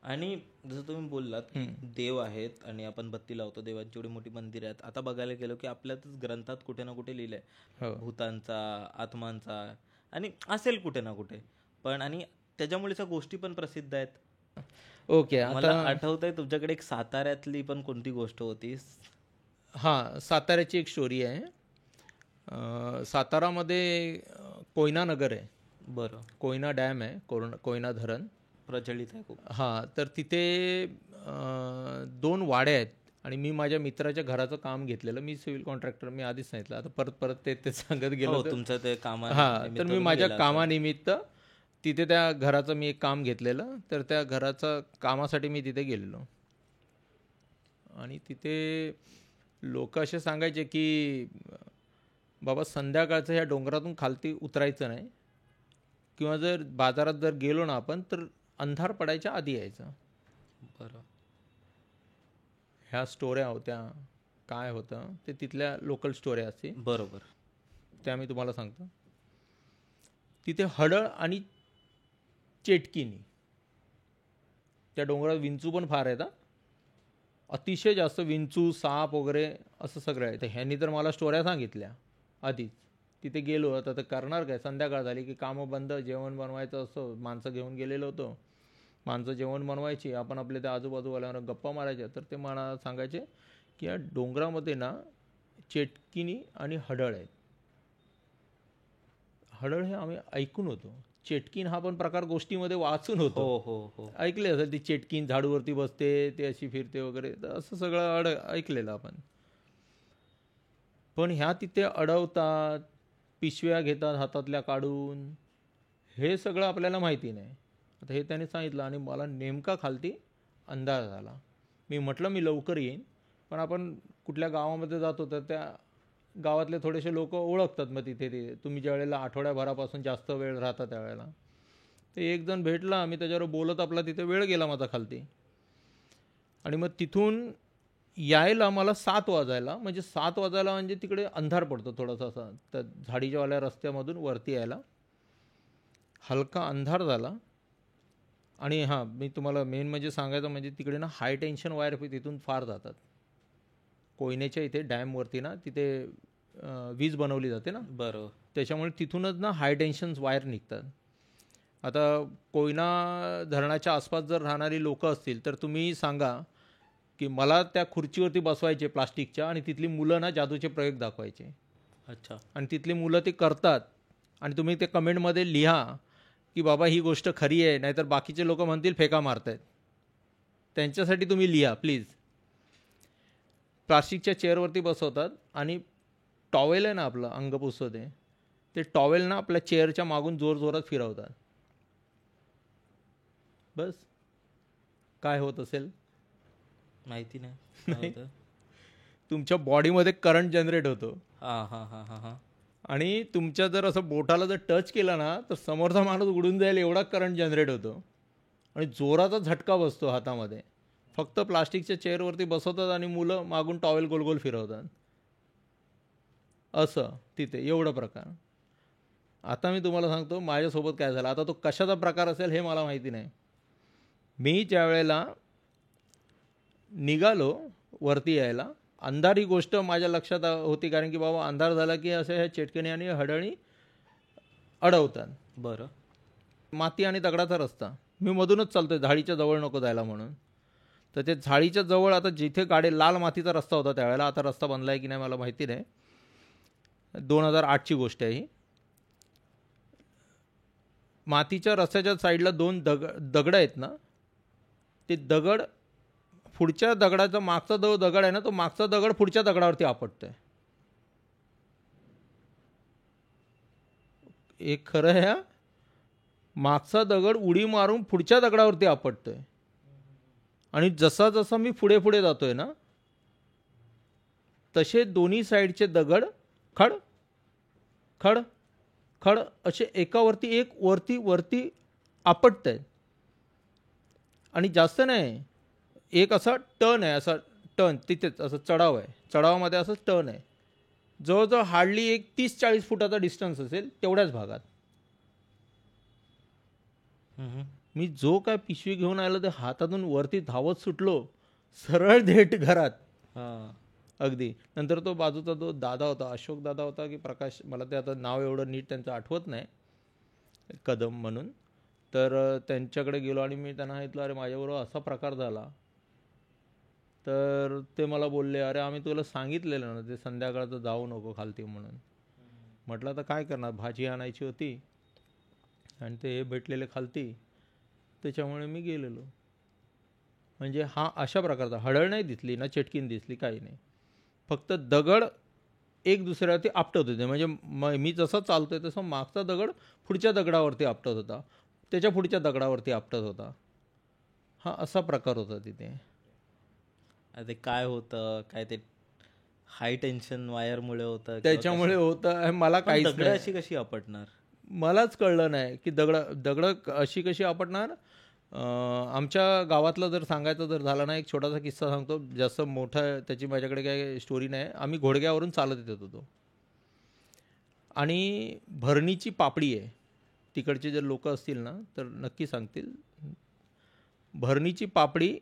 आणि जसं तुम्ही बोललात की देव आहेत आणि आपण बत्ती लावतो, देवांची एवढी मोठी मंदिर आहेत. आता बघायला गेलो की आपल्याच ग्रंथात कुठे ना कुठे लिहिलंय हो. भूतांचा, आत्मांचा, आणि असेल कुठे ना कुठे पण. आणि त्याच्यामुळेच्या गोष्टी पण प्रसिद्ध आहेत. ओके. मला आता आठवत आहे तुमच्याकडे एक साताऱ्यातली पण कोणती गोष्ट होती. हां, साताऱ्याची एक स्टोरी आहे. सातारामध्ये कोयना नगर आहे, बरं. कोयना डॅम आहे, कोयना धरण प्रचलित आहे खूप. हां. तर तिथे 2 वाड्या आहेत. आणि मी माझ्या मित्राच्या घराचं काम घेतलेलं. मी सिव्हिल कॉन्ट्रॅक्टर, मी आधीच सांगितलं. आता परत परत ते सांगत गेलो. हो, तुमचं ते कामा हां. तर मी माझ्या कामानिमित्त तिथे त्या घराचं मी एक काम घेतलेलं. तर त्या घराचं कामासाठी मी तिथे गेलेलो. आणि तिथे लोक असे सांगायचे की बाबा संध्याकाळचं ह्या डोंगरातून खालती उतरायचं नाही, किंवा जर बाजारात जर गेलो ना आपण तर अंधार पडायच्या आधी यायचं. बरं. ह्या स्टोऱ्या होत्या. काय होतं ते तिथल्या लोकल स्टोऱ्या असते, बरोबर. त्या मी तुम्हाला सांगतो. तिथे हडळ आणि चेटकिनी, त्या डोंगरात विंचू पण फार आहेत. अतिशय जास्त विंचू, साप वगैरे असं सगळं आहे. तर ह्यांनी तर मला स्टोऱ्या सांगितल्या आधीच. तिथे गेलो आता तर करणार काय, संध्याकाळ झाली की कामं बंद, जेवण बनवायचं असं. माणसं घेऊन गेलेलो होतो, माणसं जेवण बनवायची, आपण आपले त्या आजूबाजूवाल्यावर गप्पा मारायच्या. तर ते मला सांगायचे की या डोंगरामध्ये ना चेटकिनी आणि हडळ आहेत. हडळ हे आम्ही ऐकून होतो, चेटकीन हा पण प्रकार गोष्टीमध्ये वाचून होतो. हो हो हो. ऐकले असेल, ती चेटकीन झाडूवरती बसते, ते अशी फिरते वगैरे, तर असं सगळं ऐकलेलं आपण. पण ह्या तिथे अडवतात, पिशव्या घेतात हातातल्या काढून, हे सगळं आपल्याला माहिती नाही. आता हे त्याने सांगितलं आणि मला नेमका खालती अंधार झाला. मी म्हटलं मी लवकर येईन, पण आपण कुठल्या गावामध्ये जातो तर त्या गावातले थोडेसे लोक ओळखतात. मग तिथे ते तुम्ही ज्या वेळेला आठवड्याभरापासून जास्त वेळ राहता त्यावेळेला ते एक जण भेटला, मी त्याच्यावर बोलत आपला तिथे वेळ गेला माझा खालती. आणि मग तिथून यायला मला 7 वाजायला, म्हणजे 7 वाजायला म्हणजे तिकडे अंधार पडतो थोडासा असा, त्या झाडीच्यावाल्या रस्त्यामधून वरती यायला हलका अंधार झाला. आणि हां, मी तुम्हाला मेन म्हणजे सांगायचं म्हणजे तिकडे ना हाय टेन्शन वायर तिथून फार जातात. कोयनेच्या इथे डॅमवरती ना तिथे वीज बनवली जाते ना, बरोबर. त्याच्यामुळे तिथूनच ना हाय टेन्शन वायर निघतात. आता कोयना धरणाच्या आसपास जर राहणारी लोक असतील तर तुम्ही सांगा की मला त्या खुर्चीवरती बसवायचे प्लास्टिकच्या, आणि तिथली मुलं ना जादूचे प्रयोग दाखवायचे. अच्छा. आणि तिथली मुलं ते करतात. आणि तुम्ही ते कमेंटमध्ये लिहा की बाबा ही गोष्ट खरी आहे, नाहीतर बाकीचे लोक म्हणतील फेका मारतायत. त्यांच्यासाठी तुम्ही लिहा प्लीज. प्लास्टिकच्या चेअरवरती बसवतात आणि टॉवेल आहे ना आपलं अंग पुसतं ते टॉवेल ना आपल्या चेअरच्या मागून जोरजोरात फिरवतात. बस. काय होत असेल माहिती नाही काय होतं? तुमच्या बॉडीमध्ये करंट जनरेट होतो. हां हां हां हां हां. आणि तुमच्या जर असं बोटाला जर टच केला ना तर समोरचा माणूस उडून जाईल एवढा करंट जनरेट होतो. आणि जोराचा झटका बसतो हातामध्ये. फक्त प्लास्टिकच्या चेअरवरती बसवतात आणि मुलं मागून टॉवेल गोल गोल फिरवतात. असं तिथे एवढं प्रकार. आता मी तुम्हाला सांगतो माझ्यासोबत काय झालं. आता तो कशाचा प्रकार असेल हे मला माहिती नाही, मी ज्या वेळेला निघालो वरती यायला, अंधार ही गोष्ट माझ्या लक्षात होती, कारण की बाबा अंधार झाला की असं ह्या चेटकिणी आणि हडळणी अडवतात. बरं. माती आणि दगडाचा रस्ता, मी मधूनच चालतोय, झाडीच्या जवळ नको जायला म्हणून. तर ते झाडीच्या जवळ आता जिथे गाडी, लाल मातीचा रस्ता होता त्यावेळेला, आता रस्ता बनला आहे की नाही मला माहिती नाही, 2008ची गोष्ट आहे ही. मातीच्या रस्त्याच्या साईडला 2 दगड आहेत ना, ते दगड, पुढच्या दगडाचा मागचा जो दगड आहे ना, तो मागचा दगड पुढच्या दगडावरती आपटतोय. एक खरं आहे, मागचा दगड उडी मारून पुढच्या दगडावरती आपटतोय. आणि जसा जसा मी पुढे पुढे जातोय ना, तसे दोन्ही साईडचे दगड खड खड खड असे एकावरती एक वरती वरती आपटत आहेत. आणि जास्त नाही, एक असा टर्न आहे, असा टर्न तिथेच असं चढाव आहे, चढावामध्ये असं टर्न आहे, जवळजवळ हार्डली एक 30-40 फुटाचा डिस्टन्स असेल तेवढ्याच भागात. मी जो काय पिशवी घेऊन आलो ते हातातून वरती धावत सुटलो, सरळ थेट घरात. अगदी. नंतर तो बाजूचा जो दादा होता, अशोक दादा होता की प्रकाश, मला ते आता नाव एवढं नीट त्यांचं आठवत नाही, कदम म्हणून. तर त्यांच्याकडे गेलो आणि मी त्यांना सांगितलं, अरे माझ्याबरोबर असा प्रकार झाला. तर ते मला बोलले, अरे आम्ही तुला सांगितलेलं ना ते संध्याकाळचं जाऊ नको खालती म्हणून. म्हटलं आता काय करणार, भाजी आणायची होती आणि ते हे भेटलेले खालती, त्याच्यामुळे मी गेलेलो. म्हणजे हा अशा प्रकारचा, हडळ नाही दिसली ना, चेटकीन दिसली, काही नाही, फक्त दगड एक दुसऱ्यावरती आपटत होते. म्हणजे मी जसं चालतोय तसं मागचा दगड पुढच्या दगडावरती आपटत होता, त्याच्या पुढच्या दगडावरती आपटत होता. हा असा प्रकार होता तिथे. ते काय होतं, काय ते हाय टेन्शन वायरमुळे होतं, त्याच्यामुळे होतं, मला काहीच दगड नाही, अशी कशी आपटणार मलाच कळलं नाही की दगड अशी कशी आपटणार. आमच्या गावातलं जर सांगायचं जर झालं ना, एक छोटासा किस्सा सांगतो, जास्त मोठा त्याची माझ्याकडे काही स्टोरी नाही. आम्ही घोडग्यावरून चालत येत होतो आणि भरणीची पापडी आहे, तिकडचे जर लोक असतील ना तर नक्की सांगतील. भरणीची पापडी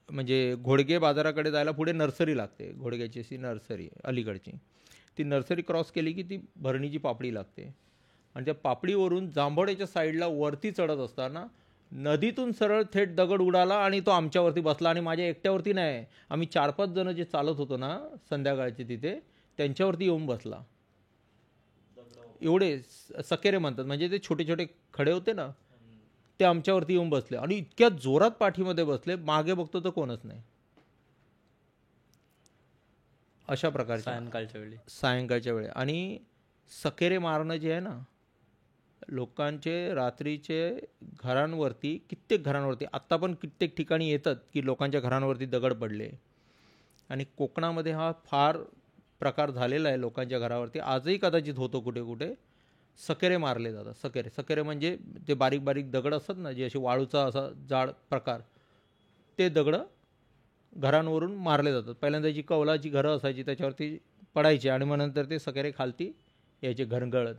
म्हणजे घोडगे बाजाराकडे जायला पुढे नर्सरी लागते, घोडग्याची अशी नर्सरी अलीकडची. ती नर्सरी क्रॉस केली की ती भरणीची पापडी लागते. आणि त्या पापडीवरून जांभोड्याच्या साईडला वरती चढत असताना नदीतून सरळ थेट दगड उडाला आणि तो आमच्यावरती बसला. आणि माझ्या एकट्यावरती नाही, आम्ही 4-5 जण जे चालत होतो ना संध्याकाळचे तिथे, त्यांच्यावरती येऊन बसला. एवढे सकेरे म्हणतात, म्हणजे ते छोटे छोटे खडे होते ना, ते आमच्यावरती येऊन बसले आणि इतक्या जोरात पाठीमध्ये बसले, मागे बघतो तर कोणच नाही. अशा प्रकारच्या सायंकाळच्या वेळी. आणि सकेरे मारणं जे आहे ना, लोकांचे रात्रीचे घरांवरती, कित्येक घरांवरती आत्ता पण कित्येक ठिकाणी येतात की लोकांच्या घरांवरती दगड पडले. आणि कोकणामध्ये हा फार प्रकार झालेला आहे लोकांच्या घरावरती, आजही कदाचित होतो कुठे कुठे. सकेरे मारले जातात. सकेरे म्हणजे ते बारीक बारीक दगड असतात ना, जे असे वाळूचा असा जाड प्रकार, ते दगडं घरांवरून मारले जातात. पहिल्यांदा जी कौलाची घरं असायची त्याच्यावरती पडायची आणि मग नंतर ते सकेरे खालती यायचे घरंगळत.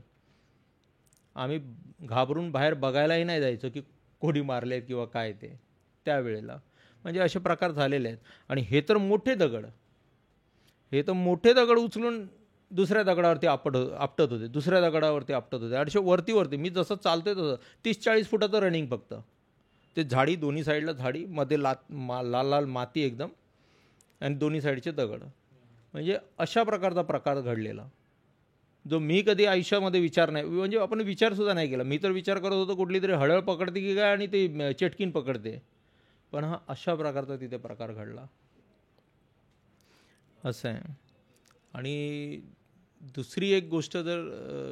आम्ही घाबरून बाहेर बघायलाही नाही जायचो की कोणी मारले आहेत किंवा काय ते त्यावेळेला. म्हणजे असे प्रकार झालेले आहेत. आणि हे तर मोठे दगड उचलून दुसऱ्या दगडावरती आपटत होते, दुसऱ्या दगडावरती आपटत होते. अडशे वरती मी जसं चालतोय तसं 30-40 फुटाचं रनिंग फक्त. ते झाडी, दोन्ही साईडला झाडी, मध्ये लाल लाल माती एकदम, आणि दोन्ही साईडचे दगड. म्हणजे अशा प्रकारचा प्रकार घडलेला, जो मी कधी आयुष्यामध्ये विचार नाही, म्हणजे आपण विचारसुद्धा नाही केला. मी तर विचार करत होतो कुठली तरी हळळ पकडते की काय आणि ते चेटकीन पकडते, पण हा अशा प्रकारचा तिथे प्रकार घडला, असं आहे. आणि दुसरी एक गोष्ट, जर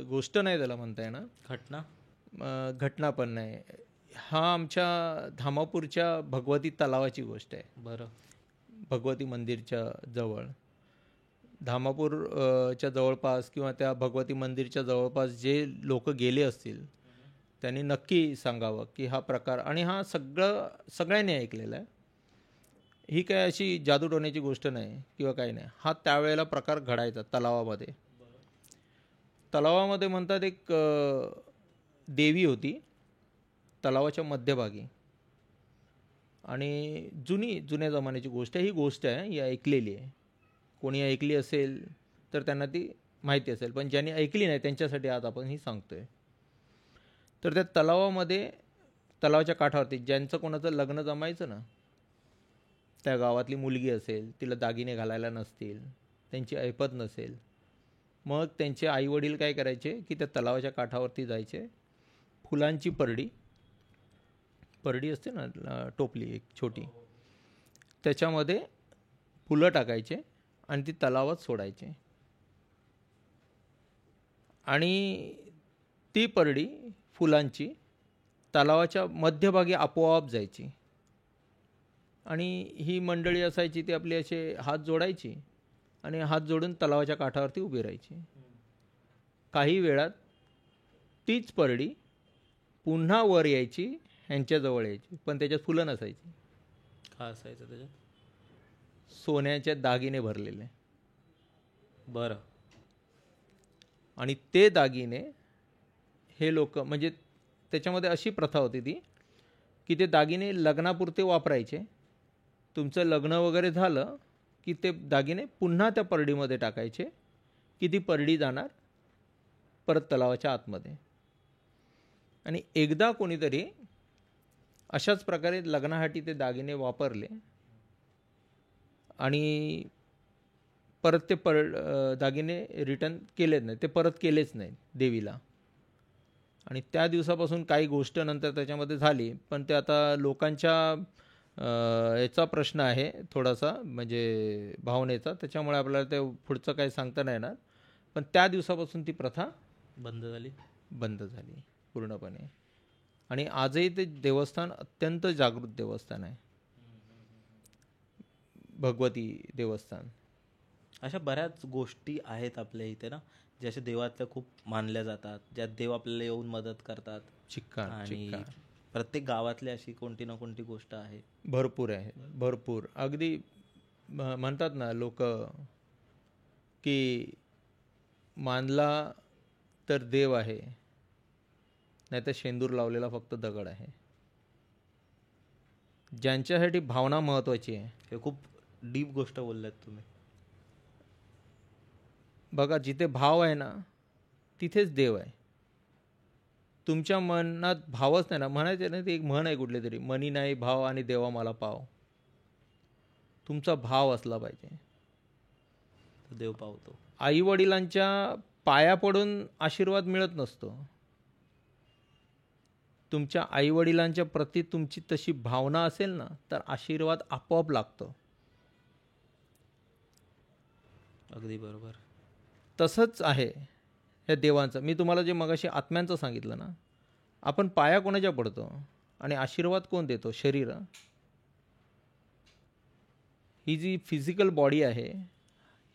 गोष्ट नाही त्याला म्हणता येणार, घटना पण नाही, हा आमच्या धामापूरच्या भगवती तलावाची गोष्ट आहे. बरं. भगवती मंदिरच्या जवळ, धामापूरच्या जवळपास किंवा त्या भगवती मंदिरच्या जवळपास जे लोक गेले असतील त्यांनी नक्की सांगावं की हा प्रकार, आणि हा सगळ्यांनी ऐकलेला आहे, ही काय अशी जादूटोण्याची गोष्ट नाही किंवा काही नाही. हा त्यावेळेला प्रकार घडायचा तलावामध्ये. तलावामध्ये म्हणतात एक देवी होती तलावाच्या मध्यभागी, आणि जुन्या जमान्याची गोष्ट आहे. ही गोष्ट आहे, ही ऐकलेली आहे. कोणी ऐकली असेल तर त्यांना ती माहिती असेल, पण ज्यांनी ऐकली नाही त्यांच्यासाठी आज आपण ही सांगतो आहे. तर त्या तलावाच्या काठावरती ज्यांचं कोणाचं लग्न जमायचं ना, त्या गावातली मुलगी असेल, तिला दागिने घालायला नसतील, त्यांची ऐपत नसेल, मग त्यांचे आईवडील काय करायचे की त्या तलावाच्या काठावरती जायचे, फुलांची परडी असते ना, टोपली एक छोटी, त्याच्यामध्ये फुलं टाकायचे आणि ती तलावात सोडायचे. आणि ती परडी फुलांची तलावाच्या मध्यभागी आपोआप जायची. आणि ही मंडळी असायची ती आपली असे हात जोडायची आणि हात जोडून तलावाच्या काठावरती उभी राहायची. काही वेळात तीच परडी पुन्हा वर यायची, ह्यांच्याजवळ यायची, पण त्याच्यात फुलं नसायची. काय असायचं त्याच्यात? सोन्याचे दागिने भरलेले. बरं. आणि ते दागिने हे लोक, म्हणजे त्याच्यामध्ये अशी प्रथा होती ती की ते दागिने लग्नापुरते वापरायचे. तुमचं लग्न वगैरे झालं की ते दागिने पुन्हा त्या परडीमध्ये टाकायचे की ती परडी जाणार परत तलावाच्या आतमध्ये. आणि एकदा कोणीतरी अशाच प्रकारे लग्नासाठी ते दागिने वापरले आणि परत ते दागिने रिटर्न केलेच नाही, ते परत केलेच नाहीत देवीला. आणि त्या दिवसापासून काही गोष्ट नंतर त्याच्यामध्ये झाली, पण ते आता लोकांच्या याचा प्रश्न आहे थोडासा, म्हणजे भावनेचा, त्याच्यामुळे आपल्याला ते पुढचं काही सांगता नाही येणार. पण त्या दिवसापासून ती प्रथा बंद झाली पूर्णपणे. आणि आजही ते देवस्थान अत्यंत जागृत देवस्थान आहे, भगवती देवस्थान. अशा बऱ्याच गोष्टी आहेत आपल्या इथे ना, ज्या अशा देवातल्या खूप मानल्या जातात, ज्यात देव आपल्याला येऊन मदत करतात. आणि प्रत्येक गावातली अशी कोणती ना कोणती गोष्ट आहे. भरपूर आहे, भरपूर. अगदी म्हणतात ना लोक की मानला तर देव आहे, नाही तर शेंदूर लावलेला फक्त दगड आहे. ज्यांच्यासाठी भावना महत्त्वाची आहे. हे खूप डीप गोष्ट बोललात तुम्ही. बघा, जिथे भाव आहे ना तिथेच देव आहे. तुमच्या मनात भावच नाही ना, म्हणायचं ना, ते एक म्हण आहे कुठली तरी, मनी नाही भाव आणि देवा मला पाव. तुमचा भाव असला पाहिजे, देव पावतो. आई वडिलांच्या पाया पडून आशीर्वाद मिळत नसतो. तुमच्या आई वडिलांच्या प्रती तुमची तशी भावना असेल ना तर आशीर्वाद आपोआप लागतो. अगदी बरोबर. तसंच आहे ह्या देवांचं. मी तुम्हाला जे मगाशी आत्म्यांचं सांगितलं ना, आपण पाया कोणाच्या पडतो आणि आशीर्वाद कोण देतो? शरीर. ही जी फिजिकल बॉडी आहे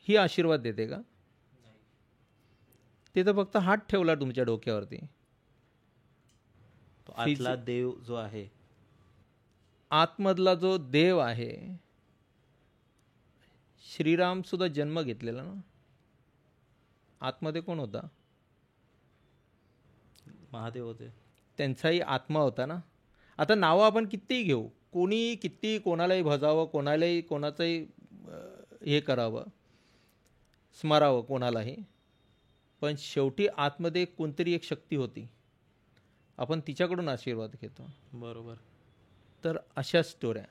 ही आशीर्वाद देते का? ते तर फक्त हात ठेवला तुमच्या डोक्यावरती. तो आतला देव जो आहे, आतमधला जो देव आहे, श्रीराम सुद्धा जन्म घेतलेला ना, आतमध्ये कोण होता? महादेव होते. त्यांचाही आत्मा होता ना. आता नावं आपण कितीही घेऊ, कोणी किती कोणालाही भजावं, कोणाचंही हे करावं, स्मरावं कोणालाही, पण शेवटी आतमध्ये कोणतरी एक शक्ती होती, आपण तिच्याकडून आशीर्वाद घेतो. बरोबर. तर अशा स्टोऱ्या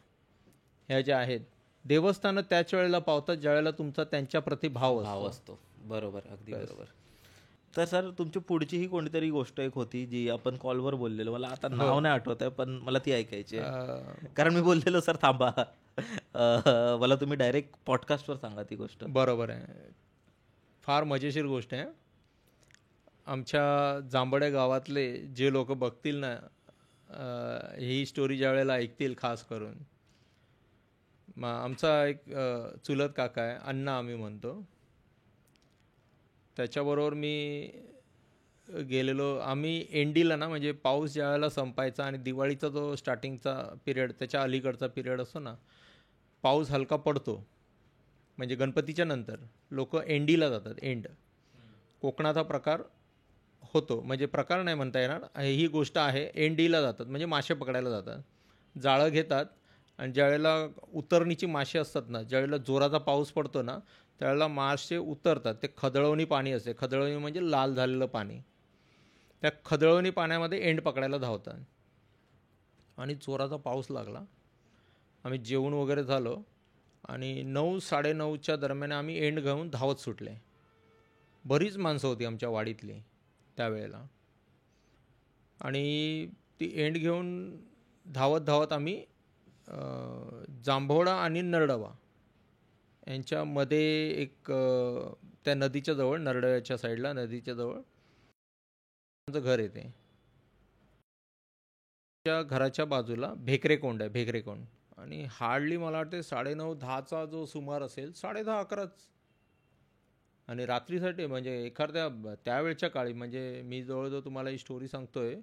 ह्या ज्या आहेत, देवस्थानं त्याच वेळेला पावतात ज्यावेळेला तुमचा त्यांच्या प्रति भाव असतो. बरोबर, अगदी बरोबर. तर सर, तुमची पुढची ही कोणतीतरी गोष्ट एक होती जी आपण कॉलवर बोललेलो, मला आता नाव नाही आठवत आहे, पण मला ती ऐकायची आहे. कारण मी बोललेलो सर थांबा, मला तुम्ही डायरेक्ट पॉडकास्टवर सांगा ती गोष्ट. बरोबर आहे, फार मजेशीर गोष्ट आहे. आमच्या जांभड्या गावातले जे लोक बघतील ना ही स्टोरी ज्या वेळेला ऐकतील, खास करून आमचा एक चुलत काका आहे, अण्णा आम्ही म्हणतो, त्याच्याबरोबर मी गेलेलो. आम्ही एंडीला ना, म्हणजे पाऊस ज्या वेळेला संपायचा आणि दिवाळीचा जो स्टार्टिंगचा पिरियड, त्याच्या अलीकडचा पिरियड असतो ना, पाऊस हलका पडतो, म्हणजे गणपतीच्या नंतर लोक एंडीला जातात. एंड कोकणात हा प्रकार होतो, म्हणजे प्रकार नाही म्हणता येणार, ही गोष्ट आहे. एंडीला जातात म्हणजे मासे पकडायला जातात, जाळं घेतात आणि ज्यावेळेला उतरणीची मासे असतात ना, ज्यावेळेला जोराचा पाऊस पडतो ना, त्यावेळेला मासे उतरतात. ते खदळवणी पाणी असते. खदळवणी म्हणजे लाल झालेलं पाणी. त्या खदळवणी पाण्यामध्ये एंड पकडायला धावतात. आणि जोराचा पाऊस लागला. आम्ही जेवण वगैरे झालो आणि 9-9:30च्या दरम्यान आम्ही एंड घेऊन धावत सुटले. बरीच माणसं होती आमच्या वाडीतली त्यावेळेला. आणि ती एंड घेऊन धावत धावत आम्ही जांभोळा आणि नरडवा यांच्यामध्ये एक त्या नदीच्या जवळ, नरडव्याच्या साईडला नदीच्या जवळ आमचं घर येते. त्या घराच्या बाजूला भेकरेकोंड आहे, भेकरेकोंड. आणि हार्डली मला वाटते 9:30-10चा जो सुमार असेल, 10:30-11च. आणि रात्रीसाठी म्हणजे एखाद्या त्यावेळच्या काळी, म्हणजे मी जवळजवळ तुम्हाला ही स्टोरी सांगतोय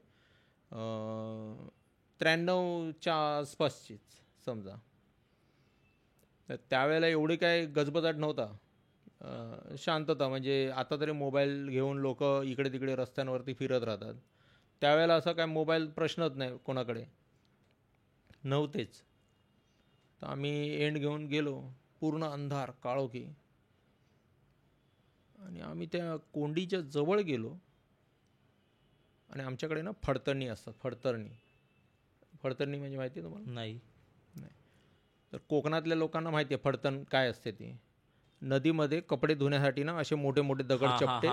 93च्या आसपासचीच समजा. तर त्यावेळेला एवढी काय गजबजाट नव्हता, शांतता. म्हणजे आता तरी मोबाईल घेऊन लोक इकडे तिकडे रस्त्यांवरती फिरत राहतात. त्यावेळेला असा काय मोबाईल प्रश्नच नाही कोणाकडे, नव्हतेच. तर आम्ही एंड घेऊन गेलो, पूर्ण अंधार काळोखी. आणि आम्ही त्या कोंडीच्या जवळ गेलो आणि आमच्याकडे ना फडतरणी असतात. फडतरणी म्हणजे माहिती आहे तुम्हाला? नाही. तर कोकणातल्या लोकांना माहिती आहे फडतण काय असते. ती नदीमध्ये कपडे धुण्यासाठी ना असे मोठे मोठे दगड चपटे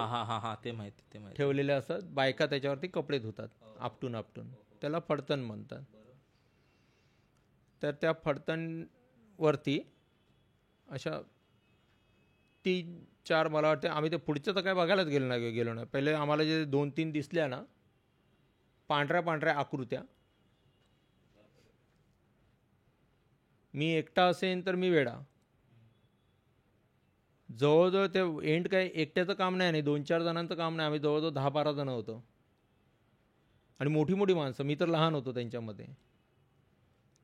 ते माहिती ठेवलेले असतात. बायका त्याच्यावरती कपडे धुतात आपटून आपटून. त्याला फडतण म्हणतात. तर त्या फडतणवरती अशा 3-4 मला वाटते, आम्ही ते पुढचं तर काय बघायलाच गेलो नाही. पहिले आम्हाला जे 2-3 दिसल्या ना पांढऱ्या पांढऱ्या आकृत्या, मी एकटा असेन तर मी वेडा. जवळजवळ ते एंड काय एकट्याचं काम नाही आणि 2-4 जणांचं काम नाही. आम्ही जवळजवळ 10-12 जण होतो आणि मोठी मोठी माणसं. मी तर लहान होतो त्यांच्यामध्ये.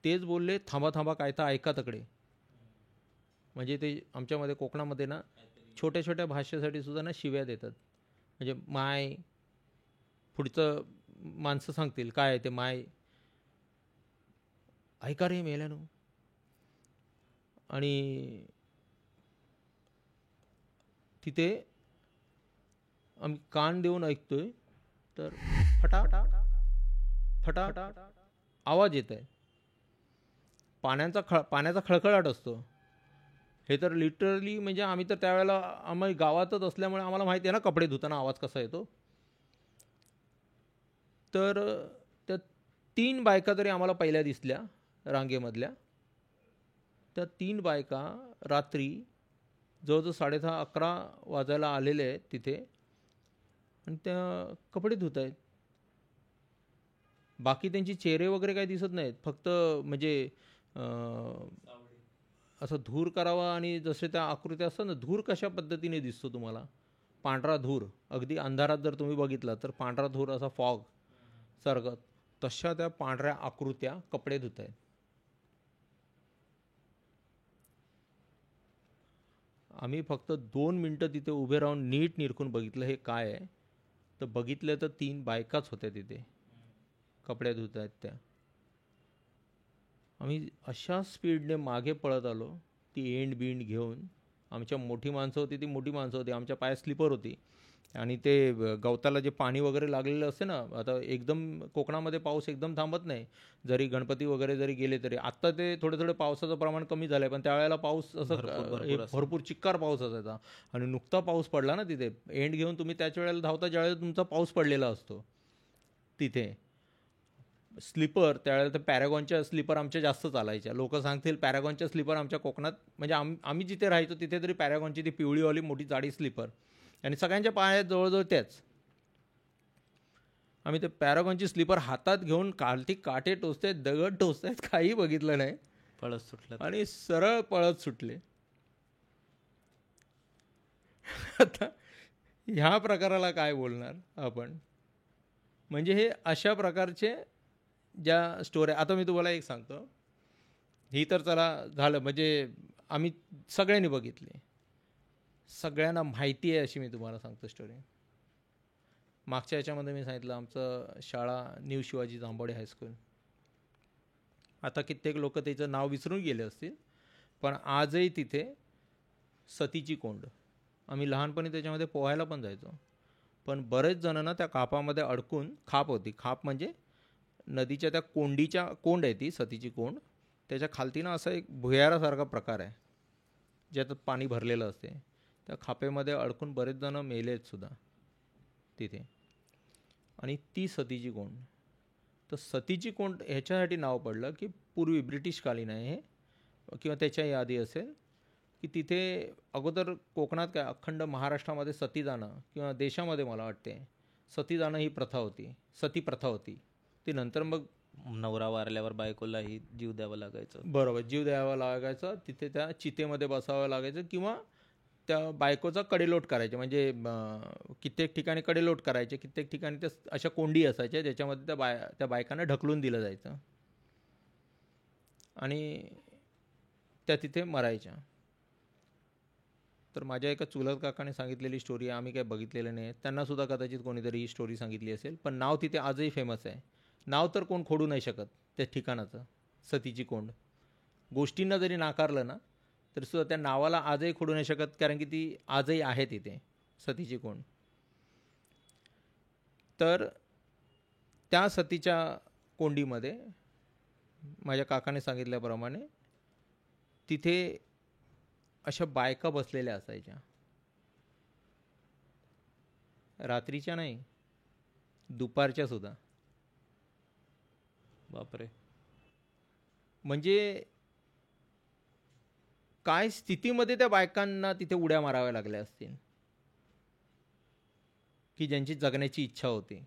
तेच बोलले, थांबा थांबा काय तर ऐका तकडे. म्हणजे ते आमच्यामध्ये कोकणामध्ये ना छोट्या छोट्या भाषेसाठी सुद्धा ना शिव्या देतात. म्हणजे माय, पुढचं माणसं सांगतील काय आहे ते, माय ऐका रे मेल्यानो. आणि तिथे आम्ही कान देऊन ऐकतोय तर फटा फटा आवाज येत आहे. पाण्याचा खळखळाट असतो. हे तर लिटरली म्हणजे आम्ही तर त्यावेळेला आम्ही गावातच असल्यामुळे आम्हाला माहिती आहे ना कपडे धुताना आवाज कसा येतो. तर त्या 3 बायका तरी आम्हाला पहिल्या दिसल्या रांगेमधल्या. त्या 3 बायका रात्री जवळजवळ 10:30-11 वाजायला आलेले आहेत तिथे आणि त्या कपडे धुत आहेत. बाकी त्यांचे चेहरे वगैरे काही दिसत नाहीत. फक्त म्हणजे असं धूर करावा आणि जसे त्या आकृत्या असतात ना, धूर कशा पद्धतीने दिसतो तुम्हाला, पांढरा धूर अगदी अंधारात जर तुम्ही बघितला तर पांढरा धूर असा फॉग सारखं, तशा त्या पांढऱ्या आकृत्या कपडे धुत आहेत. आम्ही फक्त 2 मिनटं तिथे उभे राहून नीट निरखून बघितलं हे काय आहे. तर बघितलं तर 3 बायकाच होत्या तिथे कपडे धुत आहेत त्या. आम्ही अशा स्पीडने मागे पळत आलो ती एंड बिंड घेऊन. आमच्या मोठी माणसं होती, आमच्या पायात स्लीपर होती आणि ते गवताला जे पाणी वगैरे लागलेलं असते ना, आता एकदम कोकणामध्ये पाऊस एकदम थांबत नाही. जरी गणपती वगैरे जरी गेले तरी. आत्ता ते थोडे पावसाचं प्रमाण कमी झालं आहे, पण त्यावेळेला पाऊस असं भरपूर चिक्कार पाऊस असायचा. आणि नुकता पाऊस पडला ना तिथे एंड घेऊन तुम्ही त्याच वेळेला धावता ज्यावेळेला तुमचा पाऊस पडलेला असतो तिथे. स्लीपर त्यावेळेला तर पॅरागॉनच्या स्लीपर आमच्या जास्त चालायच्या. लोक सांगतील पॅरागॉनच्या स्लीपर आमच्या कोकणात, म्हणजे आम्ही जिथे राहायचो तिथे तरी पॅरागॉनची ती पिवळीवाली मोठी जाडी स्लीपर आणि सगळ्यांच्या पायात जवळजवळ त्याच. आम्ही ते पॅरागॉनची स्लीपर हातात घेऊन खालती काटे टोचतायत, दगड टोचतायत, काही बघितलं नाही, पळत सुटलं आणि सरळ पळत सुटले. आता ह्या प्रकाराला काय बोलणार आपण. म्हणजे हे अशा प्रकारचे ज्या स्टोऱ्या. आता मी तुम्हाला एक सांगतो, ही तर चला झालं म्हणजे आम्ही सगळ्यांनी बघितली, सगळ्यांना माहिती आहे अशी मी तुम्हाला सांगतो स्टोरी. मागच्या याच्यामध्ये मी सांगितलं आमचं शाळा न्यू शिवाजी जांभोडे हायस्कूल. आता कित्येक लोक त्याचं नाव विसरून गेले असतील, पण आजही तिथे सतीची कोंड, आम्ही लहानपणी त्याच्यामध्ये पोहायला पण जायचो. पण बरेच जणांना त्या कापामध्ये अडकून, खाप होती, खाप म्हणजे नदीच्या त्या कोंडीच्या कोंड आहे ती सतीची कोंड, त्याच्या खालतीनं असा एक भुयारासारखा प्रकार आहे ज्याच्यात पाणी भरलेलं असते. त्या खापेमध्ये अडकून बरेच जण मेलेत सुद्धा तिथे. आणि ती सतीची कोंड, तर सतीची कोंड ह्याच्यासाठी नाव पडलं की पूर्वी ब्रिटिशकालीन आहे हे, किंवा त्याच्याही आधी असेल, की तिथे अगोदर कोकणात काय अखंड महाराष्ट्रामध्ये सती जाणं, किंवा देशामध्ये मला वाटते सती जाणं ही प्रथा होती, सती प्रथा होती. ती नंतर मग नवरा वारल्यावर बायकोलाही जीव द्यावा लागायचं. बरोबर, जीव द्यावा लागायचा, तिथे त्या चितेमध्ये बसावं लागायचं, किंवा त्या बायकोचा कडेलोट करायचे. म्हणजे कित्येक ठिकाणी कडेलोट करायचे, कित्येक ठिकाणी त्या अशा कोंडी असायच्या ज्याच्यामध्ये त्या बायकांना ढकलून दिलं जायचं आणि त्या तिथे मरायच्या. तर माझ्या एका चुलत काकाने सांगितलेली स्टोरी आहे, आम्ही काही बघितलेलं नाही, त्यांनासुद्धा कदाचित कोणीतरी ही स्टोरी सांगितली असेल. पण नाव तिथे आजही फेमस आहे. नाव तर कोण खोडू नाही शकत त्या ठिकाणाचं, सतीची कोंड. गोष्टींना जरी नाकारलं ना तरी सुद्धा त्या नावाला आजही खोडू नाही शकत, कारण की ती आजही आहे तिथे सतीची कोंड. तर त्या सतीच्या कोंडीमध्ये माझ्या काकाने सांगितल्याप्रमाणे तिथे अशा बायका बसलेल्या असायच्या, रात्रीच्या नाही, दुपारच्या सुद्धा. बापरे. म्हणजे काय स्थितीमध्ये त्या बायकांना तिथे उड्या माराव्या लागल्या असतील की ज्यांची जगण्याची इच्छा होती.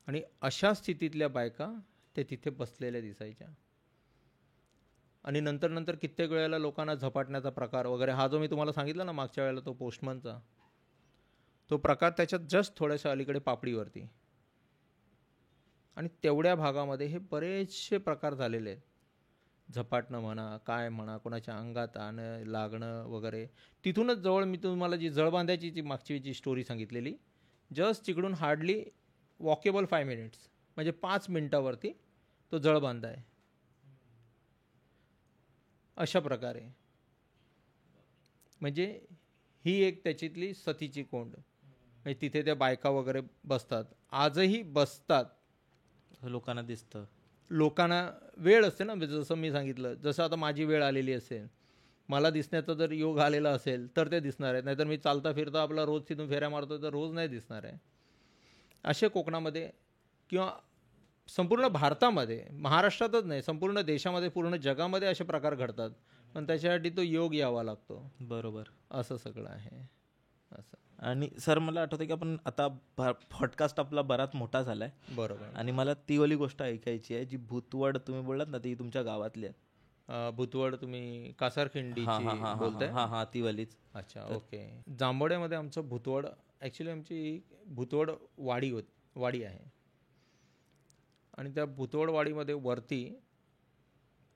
आणि अशा स्थितीतल्या बायका ते तिथे बसलेल्या दिसायच्या. आणि नंतर नंतर कित्येक वेळेला लोकांना झपाटण्याचा प्रकार वगैरे, हा जो मी तुम्हाला सांगितला ना मागच्या वेळेला, तो पोस्टमनचा, तो प्रकार त्याच्यात जस्ट थोड्याशा अलीकडे पापडीवरती. आणि तेवढ्या भागामध्ये हे बरेचसे प्रकार झालेले आहेत. झपाटणं म्हणा, काय म्हणा, कोणाच्या अंगात लागणं वगैरे. तिथूनच जवळ मी तुम्हाला जी जळबांध्याची जी मागची जी स्टोरी सांगितलेली, जस्ट तिकडून हार्डली वॉकेबल 5 मिनिट्स, म्हणजे 5 मिनटावरती तो जळबांधा आहे. अशा प्रकारे म्हणजे ही एक त्याच्यातली सतीची कोंड. म्हणजे तिथे त्या बायका वगैरे बसतात, आजही बसतात. लोकांना दिसतं, लोकांना वेळ असते ना, जसं मी सांगितलं, जसं आता माझी वेळ आलेली असेल, मला दिसण्याचा जर योग आलेला असेल तर ते दिसणार आहे, नाहीतर मी चालता फिरता आपला रोज तिथून फेऱ्या मारतो तर रोज नाही दिसणार आहे. असे कोकणामध्ये किंवा संपूर्ण भारतामध्ये, महाराष्ट्रातच नाही, संपूर्ण देशामध्ये, पूर्ण जगामध्ये असे प्रकार घडतात. पण त्याच्यासाठी तो योग यावा लागतो. बरोबर, असं सगळं आहे. असं. आणि सर मला आठवतं की आपण आता पॉडकास्ट आपला बराच मोठा झाला आहे. बरोबर. आणि मला ती वाली गोष्ट ऐकायची आहे जी भूतवड तुम्ही बोललात ना, ती तुमच्या गावातली आहे. भूतवड तुम्ही कासारखिंडीची बोलताय? हां, ती वालीच. अच्छा, ओके. जांभोड्यामध्ये आमचं भूतवड, ॲक्च्युली आमची भूतवड वाडी आहे. आणि त्या भूतवडवाडीमध्ये वरती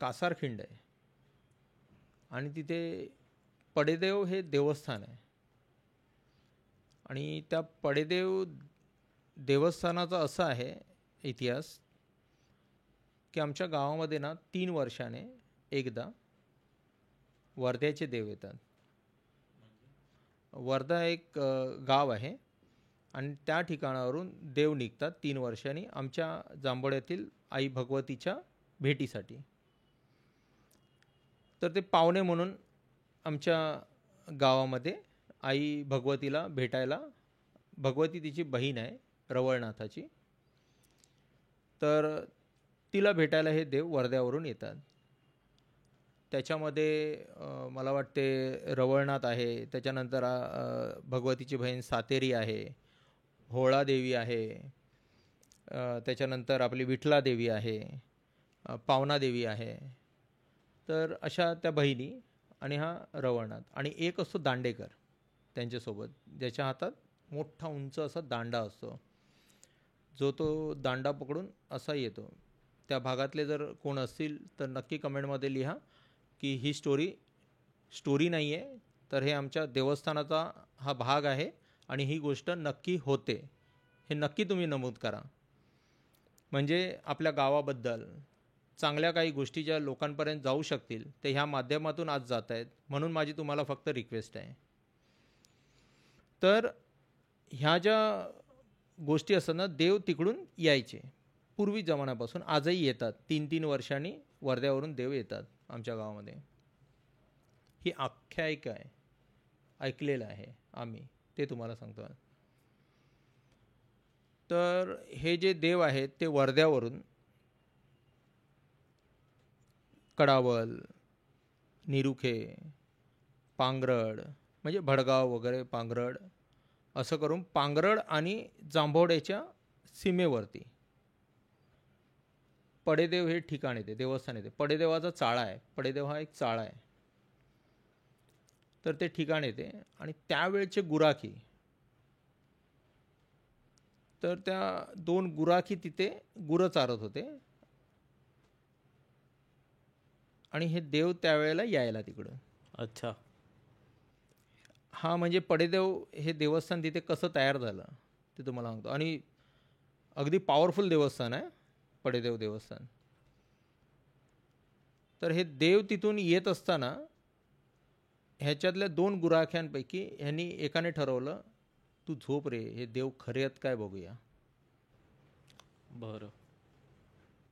कासारखिंड आहे आणि तिथे पडेदेव हे देवस्थान आहे. आणि त्या पडेदेव देवस्थानाचा असा आहे इतिहास की आमच्या गावामध्ये ना 3 वर्षाने एकदा वर्ध्याचे देव येतात. वर्धा एक गाव आहे आणि त्या ठिकाणावरून देव निघतात 3 वर्षांनी आमच्या जांभोड्यातील आई भगवतीच्या भेटीसाठी. तर ते पाहुणे म्हणून आमच्या गावामध्ये आई भगवतीला भेटायला, भगवती तिची बहीण आहे रवळनाथाची, तर तिला भेटायला हे देव वर्ध्यावरून येतात. त्याच्यामध्ये मला वाटते रवळनाथ आहे, त्याच्यानंतर भगवतीची बहीण सातेरी आहे, होळादेवी आहे, त्याच्यानंतर आपली विठलादेवी आहे, पावनादेवी आहे. तर अशा त्या बहिणी आणि हा रवळनाथ, आणि एक असतो दांडेकर त्यांच्यासोबत, ज्याच्या हातात मोठा उंच असा दांडा असतो, जो तो दांडा पकडून असा येतो. त्या भागातले जर कोण असतील तर नक्की कमेंटमध्ये लिहा की ही स्टोरी नाही आहे, तर हे आमच्या देवस्थानाचा हा भाग आहे आणि ही गोष्ट नक्की होते, हे नक्की तुम्ही नमूद करा. म्हणजे आपल्या गावाबद्दल चांगल्या काही गोष्टी ज्या लोकांपर्यंत जाऊ शकतील ते ह्या माध्यमातून आज जात आहेत. म्हणून माझी तुम्हाला फक्त रिक्वेस्ट आहे. तर ह्या ज्या गोष्टी असतात ना, देव तिकडून यायचे पूर्वी जमान्यापासून, आजही येतात. 3-3 वर्षांनी वर्ध्यावरून देव येतात आमच्या गावामध्ये. ही आख्यायिका आहे, ऐकलेलं आहे आम्ही, ते तुम्हाला सांगतो. तर हे जे देव आहेत ते वर्ध्यावरून कडावल, निरुखे, पांगरड म्हणजे भडगाव वगैरे, पांगरड असं करून पांगरड आणि जांभवड्याच्या सीमेवरती पडेदेव हे ठिकाण येते, देवस्थान येते. पडेदेवाचा चाळा आहे, पडेदेव हा एक चाळा आहे. तर ते ठिकाण येते. आणि त्यावेळचे गुराखी, तर त्या 2 गुराखी तिथे गुरं चारत होते आणि हे देव त्यावेळेला यायला तिकडं. अच्छा. हा म्हणजे पडेदेव हे देवस्थान तिथे कसं तयार झालं ते तुम्हाला सांगतो. आणि अगदी पॉवरफुल देवस्थान आहे पडेदेव देवस्थान. तर हे देव तिथून येत असताना ह्याच्यातल्या 2 गुराख्यांपैकी ह्यांनी एकाने ठरवलं, तू झोप रे, हे देव खरे आहेत काय बघूया. बरं.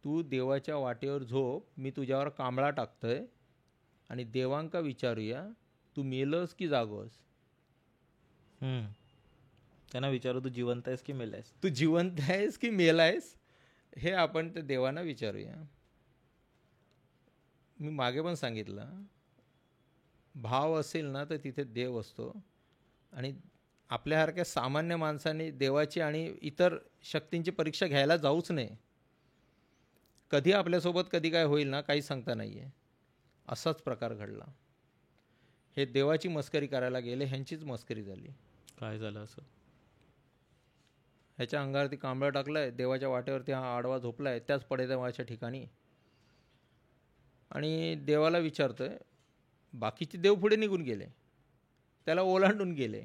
तू देवाच्या वाटेवर झोप, मी तुझ्यावर कांबळा टाकतोय आणि देवांका विचारूया तू मेलस की जागोस. त्यांना विचारू, तू जिवंत आहेस की मेलायस? तू जिवंत आहेस की मेलायस हे आपण त्या देवांना विचारूया. मी मागे पण सांगितलं, भाव असेल ना तर तिथे देव असतो. आणि आपल्यासारख्या सामान्य माणसाने देवाची आणि इतर शक्तींची परीक्षा घ्यायला जाऊच नये. कधी आपल्यासोबत कधी काय होईल ना, काही सांगता नाही आहे. असाच प्रकार घडला. हे देवाची मस्करी करायला गेले, ह्यांचीच मस्करी झाली. काय झालं असं? ह्याच्या अंगावरती कांबळं टाकलं आहे, देवाच्या वाटेवरती हा आडवा झोपला आहे त्याच पडेदेवाच्या ठिकाणी. आणि देवाला विचारतोय, बाकीचे देव पुढे निघून गेले, त्याला ओलांडून गेले.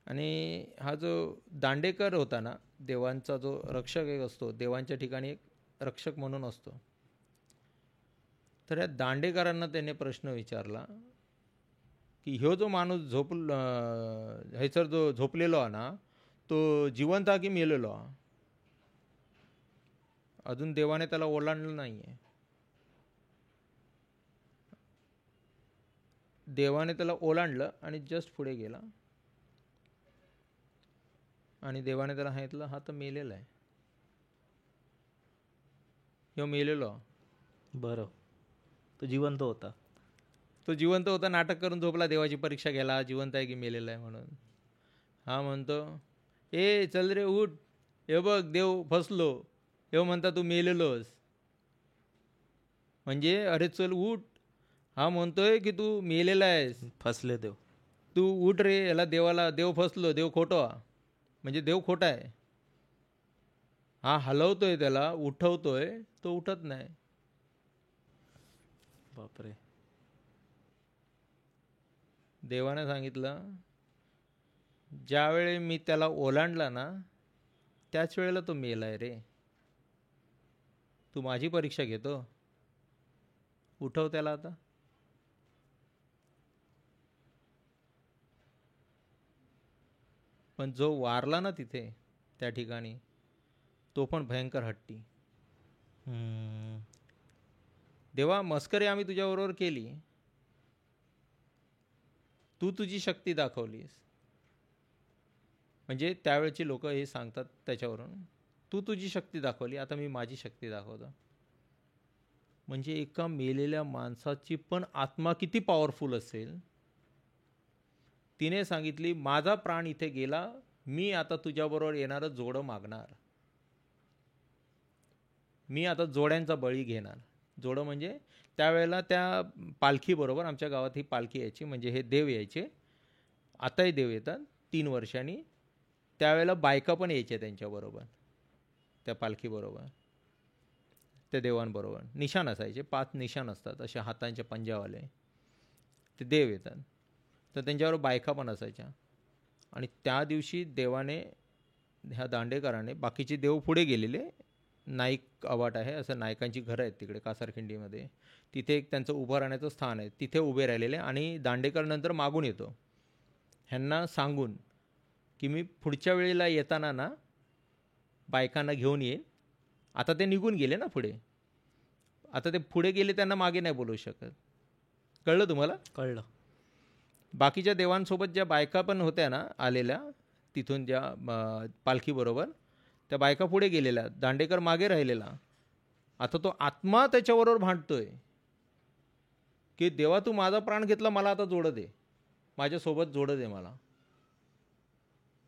आणि हा जो दांडेकर होता ना, देवांचा जो रक्षक एक असतो, देवांच्या ठिकाणी एक रक्षक म्हणून असतो. तर या दांडेकरांना त्याने प्रश्न विचारला की ह्यो जो माणूस ह्याचर जो झोपलेलो आहे ना, तो जिवंत हा की मेलेलो हा? अजून देवाने त्याला ओलांडलं नाही आहे. देवाने त्याला ओलांडलं आणि जस्ट पुढे गेला. आणि देवाने त्याला सांगितलं, हा तर मेलेला आहे, ह्यो मेलेलो. बरं. तो जिवंत होता? तो जिवंत होता, नाटक करून झोपला, देवाची परीक्षा घ्यायला, जिवंत आहे की मेलेला आहे म्हणून. हा म्हणतो, ए चल रे उठ, हे बघ देव फसलो. हे म्हणता तू मेलेलोस. म्हणजे अरे चल उठ. हा म्हणतोय की तू मेलेला आहेस. फसले देव. तू उठ रे, याला देवाला देव फसलो, देव खोटो हा, म्हणजे देव खोटा आहे. हा हलवतोय, त्याला उठवतोय, तो उठत नाही. बापरे. देवाने सांगितलं, ज्यावेळी मी त्याला ओलांडला ना त्याच वेळेला तो मेलाय रे. तू माझी परीक्षा घेतो, उठव त्याला आता. पण जो वारला ना तिथे त्या ठिकाणी, तो पण भयंकर हट्टी. देवा, मस्करी आम्ही तुझ्याबरोबर केली, तू तुझी शक्ती दाखवलीस. म्हणजे त्यावेळची लोक हे सांगतात त्याच्यावरून, तू तुझी शक्ती दाखवली, आता मी माझी शक्ती दाखवतो. म्हणजे एका मेलेल्या माणसाची पण आत्मा किती पॉवरफुल असेल. तिने सांगितली, माझा प्राण इथे गेला, मी आता तुझ्याबरोबर येणारं जोडं मागणार, मी आता जोड्यांचा बळी घेणार. जोडं म्हणजे त्यावेळेला त्या पालखीबरोबर, आमच्या गावात ही पालखी यायची, म्हणजे हे देव यायचे, आताही देव येतात 3 वर्षांनी. त्यावेळेला बायका पण यायच्या त्यांच्याबरोबर, त्या पालखीबरोबर, त्या देवांबरोबर. निशाण असायचे, 5 निशाण असतात अशा हातांच्या पंजावाले, ते देव येतात. तर त्यांच्याबरोबर बायका पण असायच्या. आणि त्या दिवशी देवाने, ह्या दांडेकराने, बाकीचे देव पुढे गेलेले, नाईक अवाट आहे, असं नायकांची घरं आहेत तिकडे कासारखिंडीमध्ये. तिथे एक त्यांचं उभं राहण्याचं स्थान आहे, तिथे उभे राहिलेले. आणि दांडेकर नंतर मागून येतो ह्यांना सांगून की मी पुढच्या वेळेला येताना ना बायकांना घेऊन येईन. आता ते निघून गेले ना पुढे, आता ते पुढे गेले, त्यांना मागे नाही बोलवू शकत. कळलं तुम्हाला? कळलं. बाकीच्या देवांसोबत ज्या बायका पण होत्या ना आलेल्या तिथून, ज्या पालखीबरोबर, त्या बायका पुढे गेलेल्या, दांडेकर मागे राहिलेला. आता तो आत्मा त्याच्याबरोबर भांडतोय की देवा तू माझा प्राण घेतला, मला आता जोड दे, माझ्यासोबत जोड दे मला.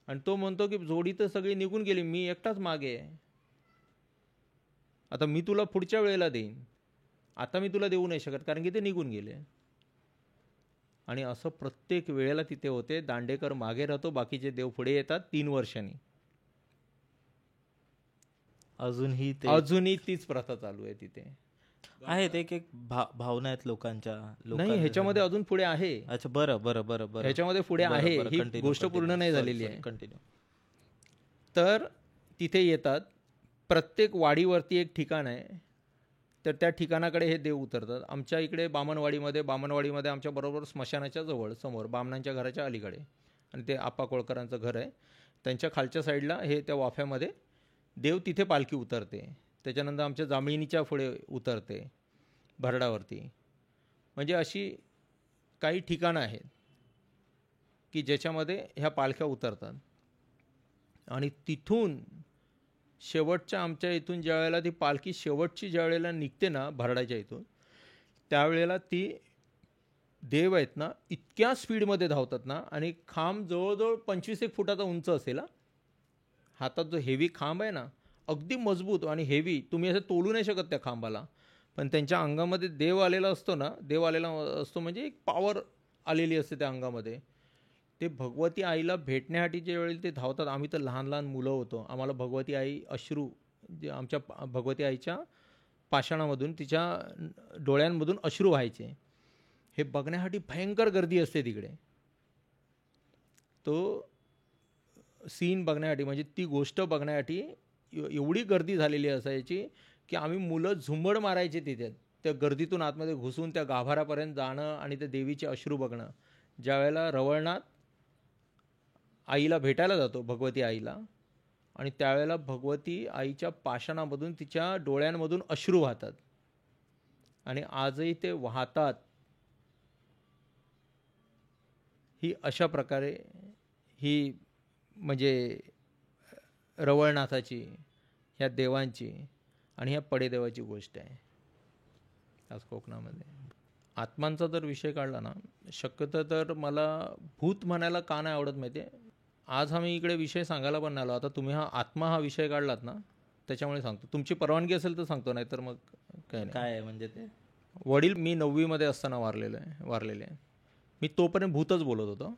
आणि तो म्हणतो की जोडी तर सगळी निघून गेली, मी एकटाच मागे आहे. आता मी तुला पुढच्या वेळेला देईन, आता मी तुला देऊ नाही शकत कारण की ते निघून गेले. आणि असं प्रत्येक वेळेला तिथे होते. दांडेकर मागे राहतो, बाकीचे देव पुढे येतात 3 वर्षांनी. अजूनही तीच प्रथा चालू आहे तिथे. आहेत एक एक भावना आहेत लोकांच्या. नाही, ह्याच्यामध्ये अजून पुढे आहे. अच्छा, बरं बरं बरं बरं, ह्याच्यामध्ये पुढे आहे. ही गोष्ट पूर्ण नाही झालेली आहे. कंटिन्यू. तर तिथे येतात, प्रत्येक वाडीवरती एक ठिकाण आहे, तर त्या ठिकाणाकडे हे देव उतरतात. आमच्या इकडे बामणवाडीमध्ये आमच्या बरोबर स्मशानाच्या जवळ समोर बामणांच्या घराच्या अलीकडे, आणि ते आप्पा कोळकरांचं घर आहे, त्यांच्या खालच्या साईडला हे त्या वाफ्यामध्ये देव, तिथे पालखी उतरते. त्याच्यानंतर आमच्या जांभळीनीच्या पुढे उतरते भरडावरती. म्हणजे अशी काही ठिकाणं आहेत की ज्याच्यामध्ये ह्या पालख्या उतरतात. आणि तिथून शेवटच्या आमच्या इथून ज्या वेळेला ती पालखी शेवटची ज्या वेळेला निघते ना भरडाच्या इथून, त्यावेळेला ती देव आहेत ना इतक्या स्पीडमध्ये धावतात ना, आणि खांब जवळजवळ 25 फुटाचा उंच असेल. हातात जो हेवी खांब आहे ना, अगदी मजबूत आणि हेवी, तुम्ही असं तोलू नाही शकत त्या खांबाला. पण त्यांच्या अंगामध्ये देव आलेला असतो ना, देव आलेला असतो म्हणजे एक पॉवर आलेली असते त्या अंगामध्ये. ते भगवती आईला भेटण्यासाठी जे वेळेला ते धावतात, आम्ही तर लहान लहान मुलं होतो, आम्हाला भगवती आई अश्रू, जे आमच्या भगवती आईच्या पाषाणामधून, तिच्या डोळ्यांमधून अश्रू व्हायचे. हे बघण्यासाठी भयंकर गर्दी असते तिकडे. तो सीन बघण्यासाठी, म्हणजे ती गोष्ट बघण्यासाठी एवढी गर्दी झालेली असायची की आम्ही मुलं झुंबड मारायचे तिथे, त्या गर्दीतून आतमध्ये घुसून त्या गाभाऱ्यापर्यंत जाणं आणि त्या देवीचे अश्रू बघणं. ज्या वेळेला रवळनाथ आईला भेटायला जातो, भगवती आईला, आणि त्यावेळेला भगवती आईच्या पाषाणामधून, तिच्या डोळ्यांमधून अश्रू वाहतात, आणि आजही ते वाहतात. ही अशा प्रकारे ही म्हणजे रवळनाथाची, ह्या देवांची आणि ह्या पडेदेवाची गोष्ट आहे आज कोकणामध्ये. आत्मांचा जर विषय काढला ना, शक्यतो तर मला भूत म्हणायला का नाही आवडत माहिती आहे. आज आम्ही इकडे विषय सांगायला पण नाही आलो. आता तुम्ही आत्मा हा विषय काढलात ना, त्याच्यामुळे सांगतो. तुमची परवानगी असेल तर सांगतो, नाही तर मग काही नाही. काय आहे म्हणजे ते? वडील मी 9वी असताना वारलेले आहे. मी तोपर्यंत भूतच बोलत होतो.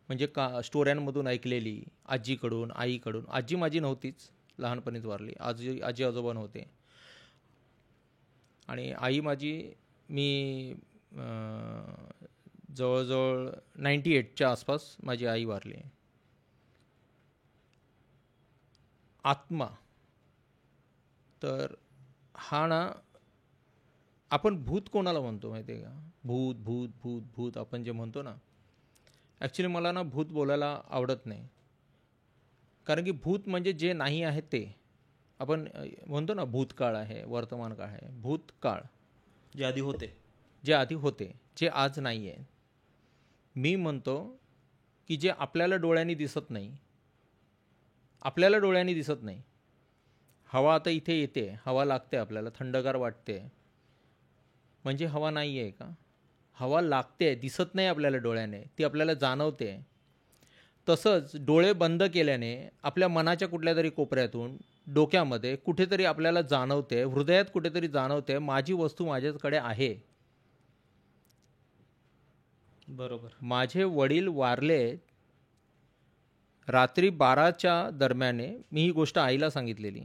म्हणजे का स्टोऱ्यांमधून ऐकलेली, आजीकडून, आईकडून. आजी माझी नव्हतीच, लहानपणीच वारली. आजी आजोबा नव्हते. आणि आई माझी, मी जवळजवळ 98च्या आसपास माझी आई वारली. आत्मा तर हा ना, आपण भूत कोणाला म्हणतो माहिती आहे का? भूत भूत भूत भूत आपण जे म्हणतो ना, ॲक्च्युली मला ना भूत बोलायला आवडत नाही. कारण की भूत म्हणजे जे नाही आहे ते. आपण म्हणतो ना भूतकाळ आहे, वर्तमान काळ आहे. भूतकाळ जे आधी होते, जे आज नाही आहे. मी म्हणतो की जे आपल्याला डोळ्यांनी दिसत नाही. हवा आता इथे येते, हवा लागते आपल्याला, थंडगार वाटते, म्हणजे हवा नाही आहे का? हवा लागते, दिसत नाही आपल्याला डोळ्याने, ती आपल्याला जाणवते. तसंच डोळे बंद केल्याने आपल्या मनाच्या कुठल्या तरी कोपऱ्यातून, डोक्यामध्ये कुठेतरी आपल्याला जाणवते, हृदयात कुठेतरी जाणवते, माझी वस्तू माझ्याकडे आहे. बरोबर. माझे वडील वारले रात्री 12च्या दरम्याने. मी ही गोष्ट आईला सांगितलेली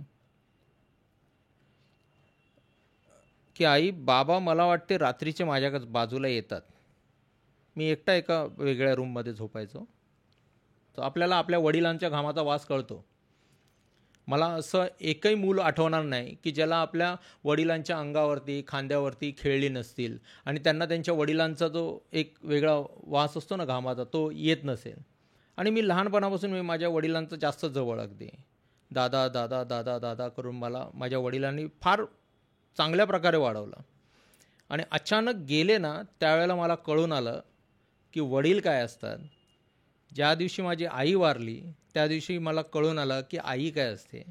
की आई, बाबा मला वाटते रात्रीचे माझ्या बाजूला येतात. मी एकटा एका वेगळ्या रूममध्ये झोपायचो. तर आपल्याला आपल्या वडिलांच्या घामाचा वास कळतो. मला असं एकही मूल आठवणार नाही की ज्याला आपल्या वडिलांच्या अंगावरती खांद्यावरती खेळली नसतील आणि त्यांना त्यांच्या वडिलांचा जो एक वेगळा वास असतो ना घामाचा तो येत नसेल. आणि मी लहानपणापासून मी माझ्या वडिलांचं जास्त जवळ अगदी दादा दादा दादा दादा करून मला माझ्या वडिलांनी फार चांगल्या प्रकारे वाढवलं. आणि अचानक गेले ना त्यावेळेला मला कळून आलं की वडील काय असतात. ज्या दिवशी माझी आई वारली त्या दिवशी मला कळून आलं की आई काय असते.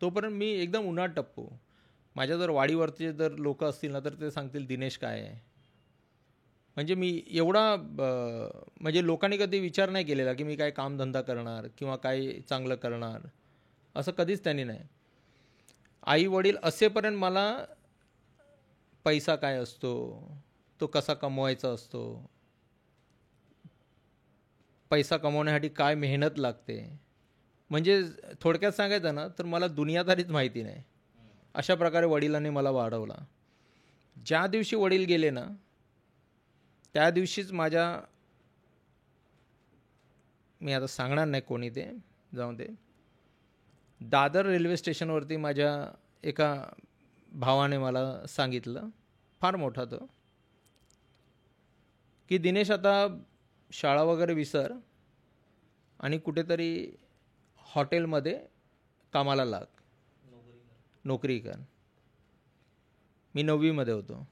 तोपर्यंत मी एकदम उन्हात टप्पू. माझ्या जर वाडीवरचे जर लोक असतील ना तर ते सांगतील दिनेश काय आहे. म्हणजे मी एवढा म्हणजे लोकांनी कधी विचार नाही केलेला की मी काय कामधंदा करणार किंवा काय चांगलं करणार, असं कधीच त्यांनी नाही. आई वडील असेपर्यंत मला पैसा काय असतो, तो कसा कमवायचा असतो, पैसा कमवण्यासाठी काय मेहनत लागते, म्हणजे थोडक्यात सांगायचं ना तर मला दुनियादारीच माहिती नाही. अशा प्रकारे वडिलांनी मला वाढवला. ज्या दिवशी वडील गेले ना त्या दिवशीच मी आता सांगणार नाही कोणी ते, जाऊन दे. दादर रेल्वे स्टेशनवरती माझ्या एका भावाने मला सांगितलं, फार मोठा तो, की दिनेश आता शाळा वगैरे विसर आणि कुठेतरी हॉटेलमध्ये कामाला लाग, नोकरी कर. मी 9वीमध्ये होतो,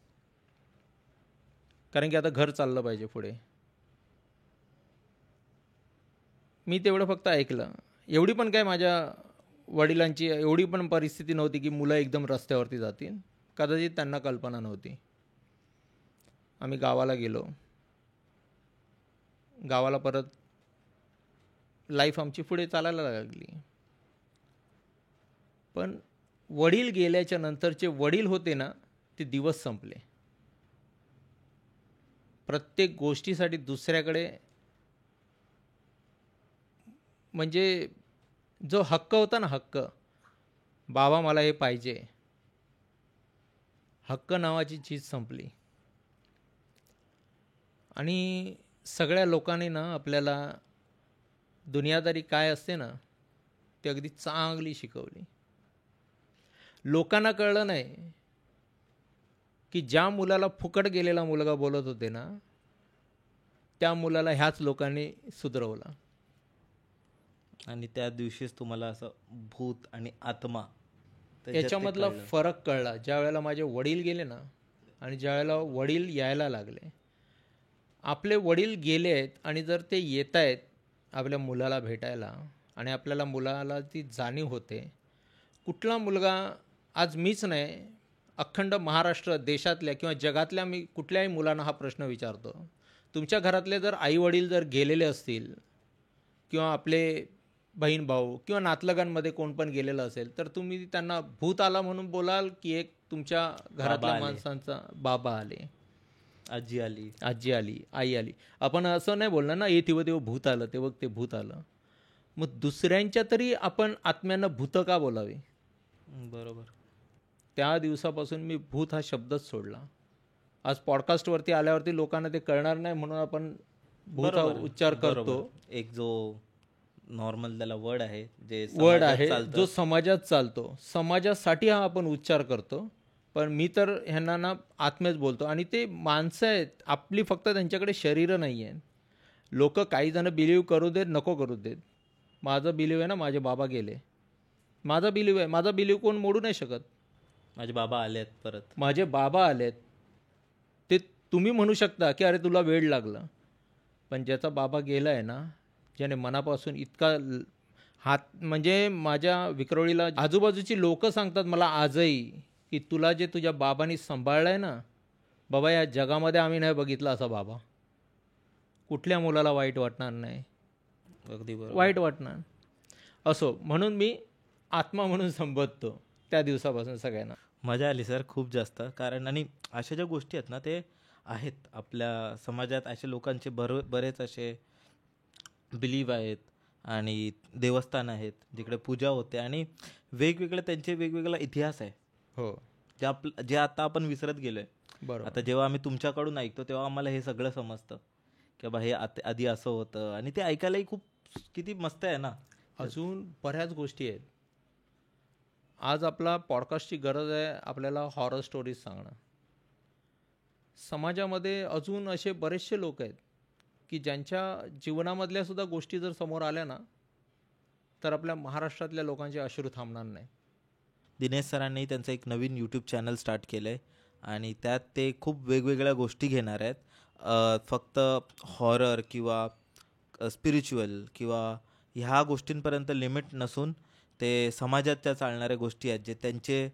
कारण की आता घर चाललं पाहिजे पुढे. मी तेवढं फक्त ऐकलं. एवढी पण काय माझ्या वडिलांची एवढी पण परिस्थिती नव्हती की मुलं एकदम रस्त्यावरती जातील, कदाचित त्यांना कल्पना नव्हती. आम्ही गावाला गेलो. गावाला परत लाईफ आमची पुढे चालायला लागली. पण वडील गेल्याच्या नंतरचे वडील होते ना ते दिवस संपले. प्रत्येक गोष्टीसाठी दुसऱ्याकडे, म्हणजे जो हक्क होता ना, हक्क, बाबा मला हे पाहिजे, हक्क नावाची चीज संपली. आणि सगळ्या लोकांनी ना आपल्याला दुनियादारी काय असते ना ते अगदी चांगली शिकवली. लोकांना कळलं नाही की ज्या मुलाला फुकट गेलेला मुलगा बोलत होते ना त्या मुलाला ह्याच लोकांनी सुधरवलं. आणि त्या दिवशीच तुम्हाला असं भूत आणि आत्मा याच्यामधला फरक कळला ज्या वेळेला माझे वडील गेले ना आणि ज्या वेळेला वडील यायला लागले. आपले वडील गेले आहेत आणि जर ते येत आहेत आपल्या मुलाला भेटायला आणि आपल्याला मुलाला ती जाणीव होते. कुठला मुलगा, आज मीच नाही, अखंड महाराष्ट्र देशातल्या किंवा जगातल्या मी कुठल्याही मुलांना हा प्रश्न विचारतो. तुमच्या घरातले जर आईवडील जर गेलेले असतील किंवा आपले बहीण भाऊ किंवा नातलगांमध्ये कोण पण गेलेलं असेल तर तुम्ही त्यांना भूत आला म्हणून बोलाल की एक तुमच्या घरातल्या माणसांचा बाबा आले, आजी आली, आई आली. आपण असं नाही बोलणार ना, तेव्हा भूत आलं, तेव्हा ते भूत आलं. मग दुसऱ्यांच्या तरी आपण आत्म्यांना भूत का बोलावे. बरोबर. त्या दिवसापासून मी भूत हा शब्दच सोडला. आज पॉडकास्टवरती आल्यावरती लोकांना ते कळणार नाही म्हणून आपण भूत हा उच्चार करतो. एक जो नॉर्मल त्याला वर्ड आहे, जो समाजात चालतो, समाजासाठी हा आपण उच्चार करतो. पण मी तर ह्यांना ना आत्मेच बोलतो. आणि ते माणसं आहेत आपली, फक्त त्यांच्याकडे शरीरं नाही आहेत. लोक काही जण बिलीव्ह करू देत, नको करू देत. माझं बिलीव्ह आहे ना, माझे बाबा गेले, माझा बिलीव्ह आहे, माझा बिलीव्ह कोण मोडू नाही शकत. माझे बाबा आलेत, परत माझे बाबा आलेत, ते तुम्ही म्हणू शकता की अरे तुला वेळ लागला. पण ज्याचा बाबा गेला आहे ना, ज्याने मनापासून इतका हात, म्हणजे माझ्या विक्रोळीला आजूबाजूची लोक सांगतात मला आजही की तुला जे तुझ्या बाबांनी सांभाळलं आहे ना बाबा, या जगामध्ये आम्ही नाही बघितला असा बाबा. कुठल्या मुलाला वाईट वाटणार नाही, अगदी वाईट वाटणार. असो म्हणून मी आत्मा म्हणून संबोधतो त्या दिवसापासून सगळ्यांना. मजा आली सर खूप जास्त. कारण आणि अशा ज्या गोष्टी आहेत ना ते आहेत आपल्या समाजात, अशा लोकांचे बरेच असे बिलीव आहेत आणि देवस्थान आहेत जिकडे पूजा होते आणि वेगवेगळे त्यांचे वेगवेगळा इतिहास आहे. हो, जे आता आपण विसरत गेलोय. बरोबर. आता जेव्हा आम्ही तुमच्याकडून ऐकतो तेव्हा आम्हाला हे सगळं समजतं की बाबा हे आधी असं होतं आणि ते ऐकायलाही खूप किती मस्त आहे ना. अजून बऱ्याच गोष्टी आहेत आज आपला पॉडकास्टची गरज आहे आपल्याला हॉरर स्टोरीज सांगणं. समाजामध्ये अजून असे बरेचसे लोक आहेत की ज्यांच्या जीवनामधल्या सुद्धा गोष्टी जर समोर आल्या ना तर आपल्या महाराष्ट्रातल्या लोकांचे अश्रू थांबणार नाही. दिनेश सरांनी त्यांचं एक नवीन यूट्यूब चॅनल स्टार्ट केलं आहे आणि त्यात ते खूप वेगवेगळ्या गोष्टी घेणार आहेत. फक्त हॉरर किंवा स्पिरिच्युअल किंवा ह्या गोष्टींपर्यंत लिमिट नसून ते समाजात चालणाऱ्या गोष्टी आहेत, जे त्यांचे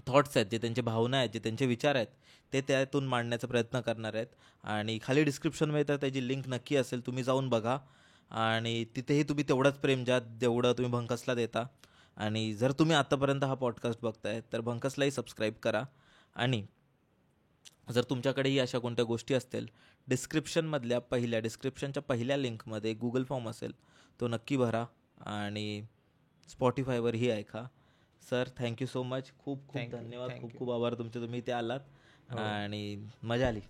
थॉट्स आहेत, जे त्यांचे भावना आहेत, जे त्यांचे विचार आहेत, ते त्यातून मांडण्याचा प्रयत्न करणार आहेत. आणि खाली डिस्क्रिप्शनमध्ये तर त्याची लिंक नक्की असेल, तुम्ही जाऊन बघा. आणि तिथेही तुम्ही तेवढंच प्रेम जेवढं तुम्ही भंकसला देता. आणि जर तुम्ही आत्तापर्यंत हा पॉडकास्ट बघताय तर भंकसलाही सबस्क्राईब करा. आणि जर तुमच्याकडेही अशा कोणत्या गोष्टी असतील, डिस्क्रिप्शनच्या पहिल्या लिंकमध्ये गुगल फॉर्म असेल, तो नक्की भरा आणि स्पॉटिफायवरही ऐका. Sir, thank you so much. खूप खूप Thank you, धन्यवाद. thank खूप you. खूप आभार तुमचे, तुम्ही इथे आलात हो. आणि मजा आली.